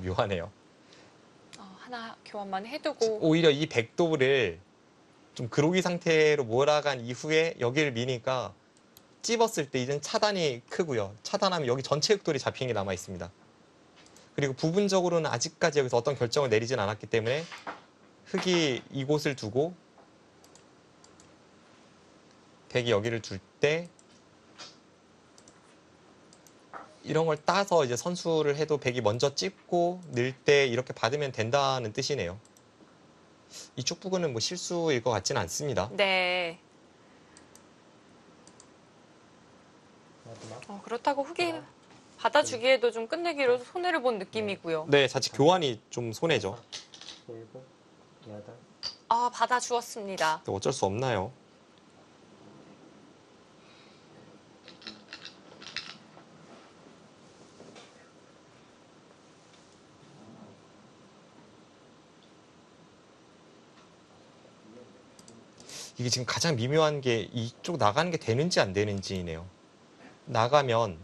묘하네요. 하나 교환만 해두고 오히려 이 백도를 좀 그로기 상태로 몰아간 이후에 여기를 미니까 찝었을 때 이젠 차단이 크고요. 차단하면 여기 전체 흑돌이 잡히는 게 남아 있습니다. 그리고 부분적으로는 아직까지 여기서 어떤 결정을 내리진 않았기 때문에 흑이 이곳을 두고 백이 여기를 둘 때 이런 걸 따서 이제 선수를 해도 백이 먼저 찝고 늘 때 이렇게 받으면 된다는 뜻이네요. 이쪽 부분은 뭐 실수일 것 같지는 않습니다. 네. 마지막 그렇다고 흑이 받아주기에도 좀 끝내기로 손해를 본 느낌이고요. 네, 자칫 교환이 좀 손해죠. 일곱, 여덟, 받아주었습니다. 또 어쩔 수 없나요? 이게 지금 가장 미묘한 게 이쪽 나가는 게 되는지 안 되는지이네요. 나가면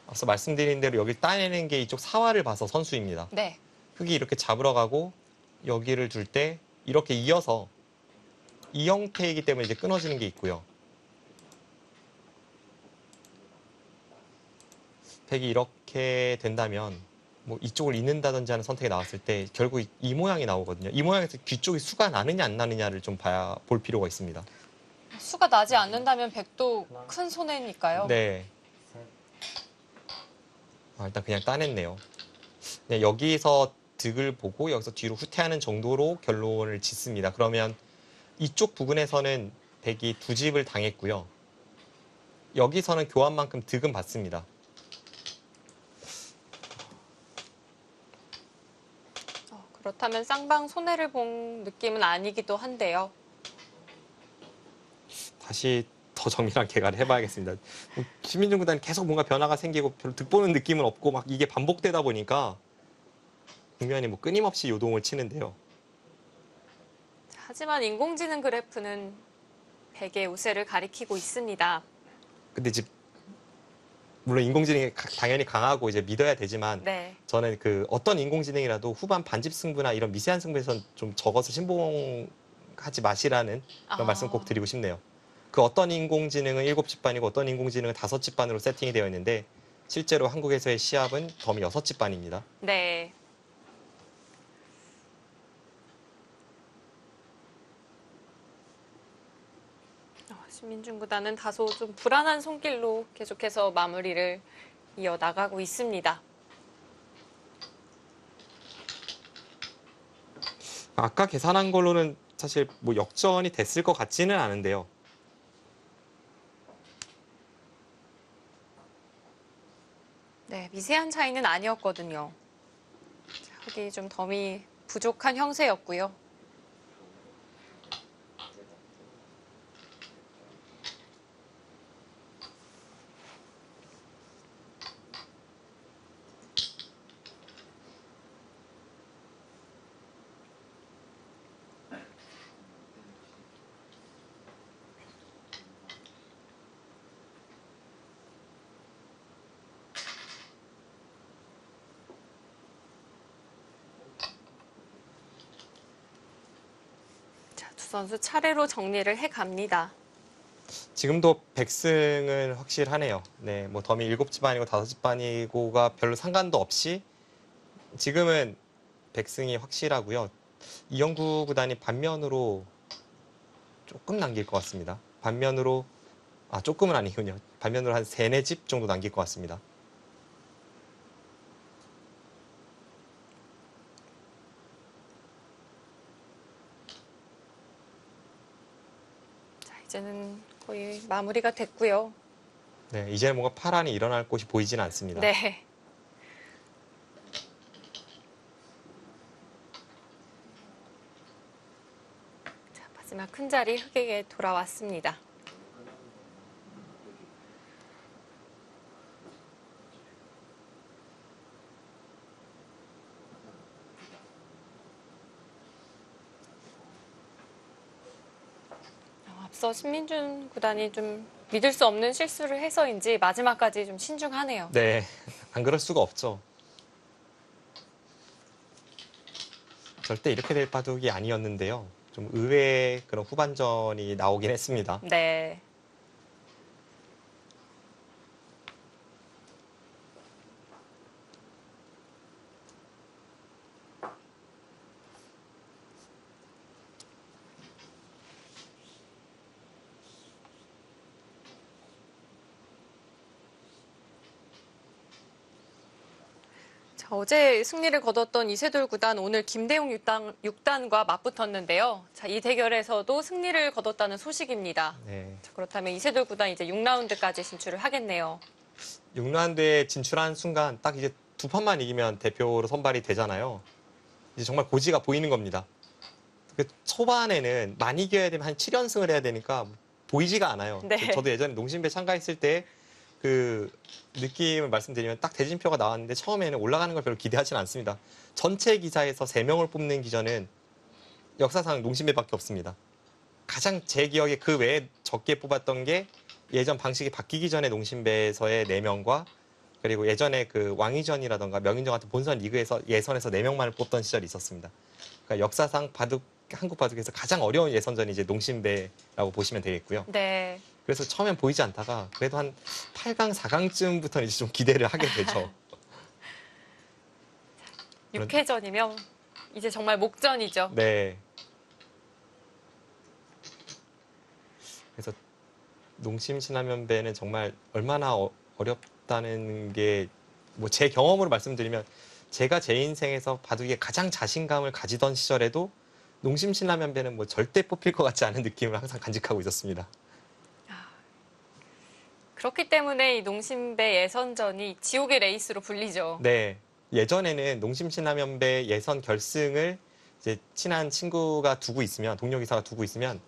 앞서 말씀드린 대로 여기 따내는 게 이쪽 사활을 봐서 선수입니다. 네. 흑이 이렇게 잡으러 가고 여기를 둘 때 이렇게 이어서 이 형태이기 때문에 이제 끊어지는 게 있고요. 백이 이렇게 된다면 뭐 이쪽을 잇는다든지 하는 선택이 나왔을 때 결국 이 모양이 나오거든요. 이 모양에서 귀 쪽이 수가 나느냐 안 나느냐를 좀 볼 필요가 있습니다. 수가 나지 않는다면 백도 큰 손해니까요. 네. 셋, 일단 그냥 따냈네요. 네, 여기서 득을 보고 여기서 뒤로 후퇴하는 정도로 결론을 짓습니다. 그러면 이쪽 부분에서는 백이 두 집을 당했고요. 여기서는 교환만큼 득은 받습니다. 그렇다면 쌍방 손해를 본 느낌은 아니기도 한데요. 다시 더 정밀한 계산을 해봐야겠습니다. 신민중 구단 계속 뭔가 변화가 생기고 별로 득보는 느낌은 없고 막 이게 반복되다 보니까 국면이 뭐 끊임없이 요동을 치는데요. 하지만 인공지능 그래프는 백의 우세를 가리키고 있습니다. 근데 이제 물론 인공지능이 당연히 강하고 이제 믿어야 되지만 네. 저는 그 어떤 인공지능이라도 후반 반집 승부나 이런 미세한 승부에선 좀 적어서 신봉하지 마시라는 그런 말씀 꼭 드리고 싶네요. 그 어떤 인공지능은 7집 반이고 어떤 인공지능은 5집 반으로 세팅이 되어 있는데 실제로 한국에서의 시합은 덤이 6집 반입니다. 네. 신민중 구단은 다소 좀 불안한 손길로 계속해서 마무리를 이어나가고 있습니다. 아까 계산한 걸로는 사실 뭐 역전이 됐을 것 같지는 않은데요. 네, 미세한 차이는 아니었거든요. 흙이 좀 덤이 부족한 형세였고요. 자, 두 선수 차례로 정리를 해갑니다. 지금도 백승은 확실하네요. 네, 뭐 덤이 7집 반이고 5집 반이고가 별로 상관도 없이 지금은 백승이 확실하고요. 이영구 구단이 반면으로 조금 남길 것 같습니다. 반면으로 조금은 아니군요. 반면으로 한 3, 4집 정도 남길 것 같습니다. 자, 이제는 거의 마무리가 됐고요. 네, 이제는 뭔가 파란이 일어날 곳이 보이지는 않습니다. 네. 자, 마지막 큰 자리 흑에게 돌아왔습니다. 앞서 신민준 구단이 좀 믿을 수 없는 실수를 해서인지 마지막까지 좀 신중하네요. 네, 안 그럴 수가 없죠. 절대 이렇게 될 바둑이 아니었는데요. 좀 의외의 그런 후반전이 나오긴 했습니다. 네. 자, 어제 승리를 거뒀던 이세돌 구단 오늘 김대웅 6단과 맞붙었는데요. 자, 이 대결에서도 승리를 거뒀다는 소식입니다. 네. 자, 그렇다면 이세돌 구단 이제 6라운드까지 진출을 하겠네요. 6라운드에 진출한 순간 딱 이제 2판만 이기면 대표로 선발이 되잖아요. 이제 정말 고지가 보이는 겁니다. 그 초반에는 많이 이겨야 되면 한 7연승을 해야 되니까 보이지가 않아요. 네. 저도 예전에 농심배 참가했을 때 그 느낌을 말씀드리면 딱 대진표가 나왔는데 처음에는 올라가는 걸 별로 기대하지는 않습니다. 전체 기사에서 3명을 뽑는 기전은 역사상 농심배밖에 없습니다. 가장 제 기억에 그 외에 적게 뽑았던 게 예전 방식이 바뀌기 전에 농심배에서의 4명과 그리고 예전에 그 왕위전이라던가 명인전 같은 본선 리그에서 예선에서 4명만을 뽑던 시절이 있었습니다. 그러니까 역사상 한국 바둑에서 가장 어려운 예선전이 이제 농심배라고 보시면 되겠고요. 네. 그래서 처음엔 보이지 않다가 그래도 한 8강, 4강쯤부터는 이제 좀 기대를 하게 되죠. 6회전이면 이제 정말 목전이죠. 네. 그래서 농심 신라면배는 정말 얼마나 어렵다는 게 뭐 제 경험으로 말씀드리면 제가 제 인생에서 바둑에 가장 자신감을 가지던 시절에도 농심 신라면배는 뭐 절대 뽑힐 것 같지 않은 느낌을 항상 간직하고 있었습니다. 그렇기 때문에 이 농심배 예선전이 지옥의 레이스로 불리죠. 네. 예전에는 농심신라면배 예선 결승을 이제 친한 친구가 두고 있으면, 동료 기사가 두고 있으면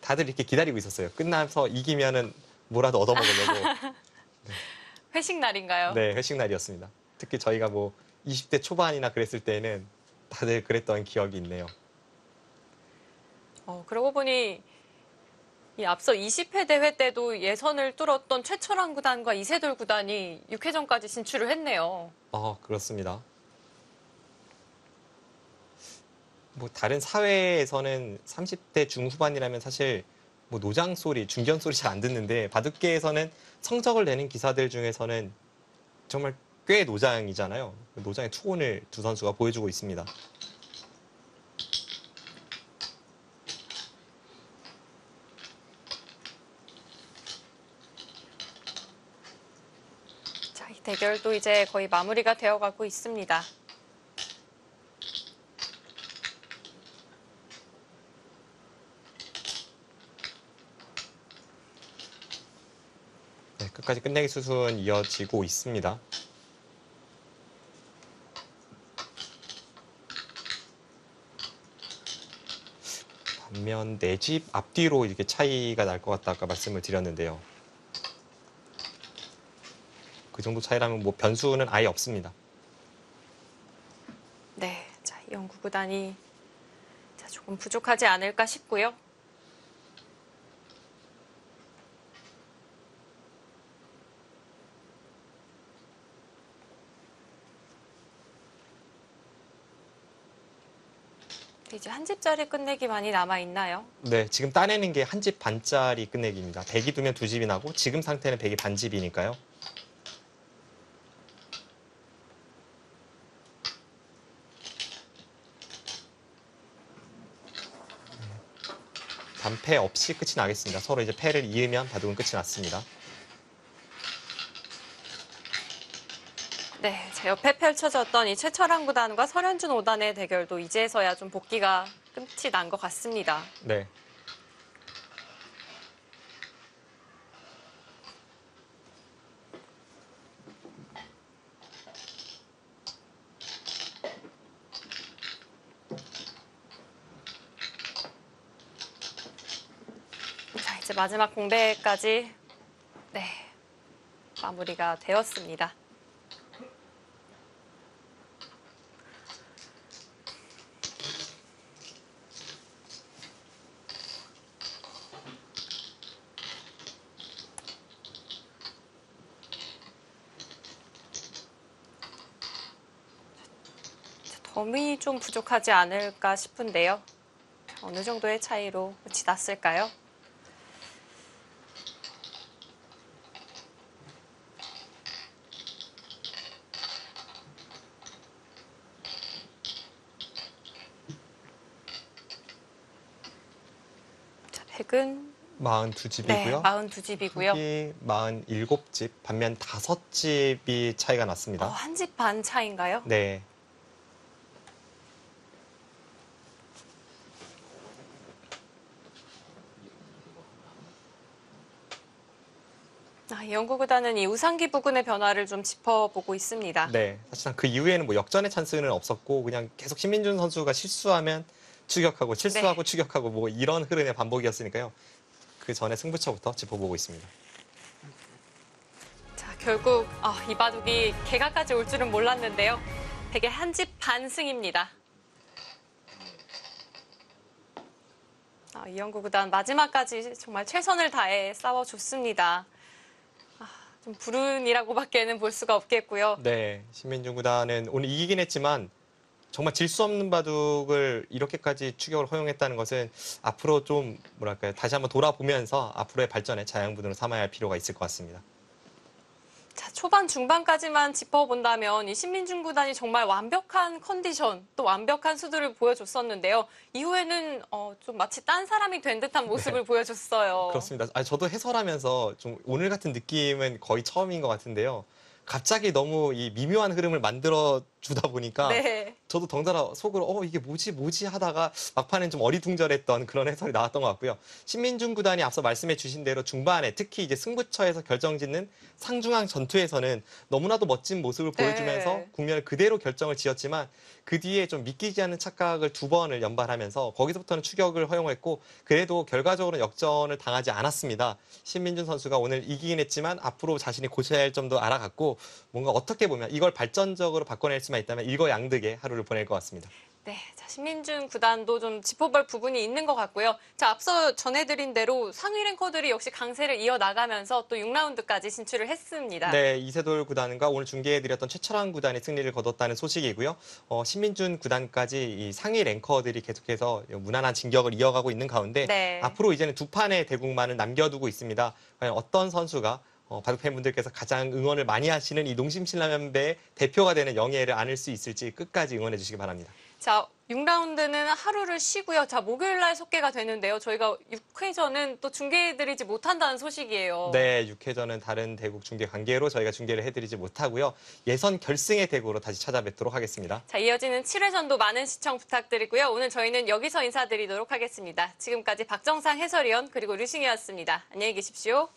다들 이렇게 기다리고 있었어요. 끝나서 이기면은 뭐라도 얻어먹으려고. 회식 날인가요? 네, 회식 날이었습니다. 특히 저희가 뭐 20대 초반이나 그랬을 때는 다들 그랬던 기억이 있네요. 그러고 보니 이 앞서 20회 대회 때도 예선을 뚫었던 최철환 구단과 이세돌 구단이 6회전까지 진출을 했네요. 그렇습니다. 뭐 다른 사회에서는 30대 중후반이라면 사실 뭐 노장 소리, 중견 소리 잘 안 듣는데 바둑계에서는 성적을 내는 기사들 중에서는 정말 꽤 노장이잖아요. 노장의 투혼을 두 선수가 보여주고 있습니다. 자, 이 대결도 이제 거의 마무리가 되어가고 있습니다. 네, 끝까지 끝내기 수순 이어지고 있습니다. 반면 내 집 앞뒤로 이렇게 차이가 날 것 같다 아까 말씀을 드렸는데요. 그 정도 차이라면 뭐 변수는 아예 없습니다. 네, 자, 이영구 구단이 조금 부족하지 않을까 싶고요. 이제 한 집짜리 끝내기만이 남아 있나요? 네, 지금 따내는 게 한 집 반짜리 끝내기입니다. 100이 두면 두 집이 나고 지금 상태는 100이 반집이니까요. 단패 없이 끝이 나겠습니다. 서로 이제 패를 이으면 바둑은 끝이 났습니다. 네, 제 옆에 펼쳐졌던 이 최철환 구단과 설현준 5단의 대결도 이제서야 좀 복귀가 끝이 난 것 같습니다. 네. 자, 이제 마지막 공배까지 마무리가 되었습니다. 덤이 좀 부족하지 않을까 싶은데요. 어느 정도의 차이로 끝이 났을까요? 자, 100은 42집이고요. 네, 42집이고요. 흑이 47집, 반면 5집이 차이가 났습니다. 한 집 반 차인가요? 네. 이영구 구단은 이 우상기 부근의 변화를 좀 짚어보고 있습니다. 네. 사실상 그 이후에는 뭐 역전의 찬스는 없었고 그냥 계속 신민준 선수가 실수하면 추격하고 실수하고 추격하고 뭐 이런 흐름의 반복이었으니까요. 그 전에 승부처부터 짚어보고 있습니다. 자, 결국 이 바둑이 개가까지 올 줄은 몰랐는데요. 되게 한 집 반승입니다. 이영구 구단 마지막까지 정말 최선을 다해 싸워줬습니다. 좀 불운이라고밖에는 볼 수가 없겠고요. 네. 신민준 구단은 오늘 이기긴 했지만 정말 질 수 없는 바둑을 이렇게까지 추격을 허용했다는 것은 앞으로 좀 뭐랄까요. 다시 한번 돌아보면서 앞으로의 발전에 자양분으로 삼아야 할 필요가 있을 것 같습니다. 자, 초반 중반까지만 짚어본다면 이 신민준 구단이 정말 완벽한 컨디션 또 완벽한 수두를 보여줬었는데요. 이후에는 좀 마치 딴 사람이 된 듯한 모습을 보여줬어요. 그렇습니다. 저도 해설하면서 좀 오늘 같은 느낌은 거의 처음인 것 같은데요. 갑자기 너무 이 미묘한 흐름을 만들어 주다 보니까 네. 저도 덩달아 속으로 이게 뭐지 하다가 막판엔 좀 어리둥절했던 그런 해설이 나왔던 것 같고요. 신민준 구단이 앞서 말씀해 주신 대로 중반에 특히 이제 승부처에서 결정짓는 상중앙 전투에서는 너무나도 멋진 모습을 네. 보여주면서 국면을 그대로 결정을 지었지만 그 뒤에 좀 믿기지 않는 착각을 2번을 연발하면서 거기서부터는 추격을 허용했고 그래도 결과적으로 역전을 당하지 않았습니다. 신민준 선수가 오늘 이기긴 했지만 앞으로 자신이 고쳐야 할 점도 알아갔고 뭔가 어떻게 보면 이걸 발전적으로 바꿔낼 수만 있다면 일거양득의 하루를 보낼 것 같습니다. 네, 자, 신민준 구단도 좀 짚어볼 부분이 있는 것 같고요. 자, 앞서 전해드린 대로 상위 랭커들이 역시 강세를 이어나가면서 또 6라운드까지 진출을 했습니다. 네, 이세돌 구단과 오늘 중계해드렸던 최철환 구단이 승리를 거뒀다는 소식이고요. 신민준 구단까지 이 상위 랭커들이 계속해서 무난한 진격을 이어가고 있는 가운데 네. 앞으로 이제는 두 판의 대국만을 남겨두고 있습니다. 과연 어떤 선수가 바둑 팬분들께서 가장 응원을 많이 하시는 이 농심신라면배의 대표가 되는 영예를 안을 수 있을지 끝까지 응원해 주시기 바랍니다. 자, 6라운드는 하루를 쉬고요. 자, 목요일 날 속개가 되는데요. 저희가 6회전은 또 중계해드리지 못한다는 소식이에요. 네, 6회전은 다른 대국 중계 관계로 저희가 중계를 해드리지 못하고요. 예선 결승의 대국으로 다시 찾아뵙도록 하겠습니다. 자, 이어지는 7회전도 많은 시청 부탁드리고요. 오늘 저희는 여기서 인사드리도록 하겠습니다. 지금까지 박정상 해설위원 그리고 류승희였습니다. 안녕히 계십시오.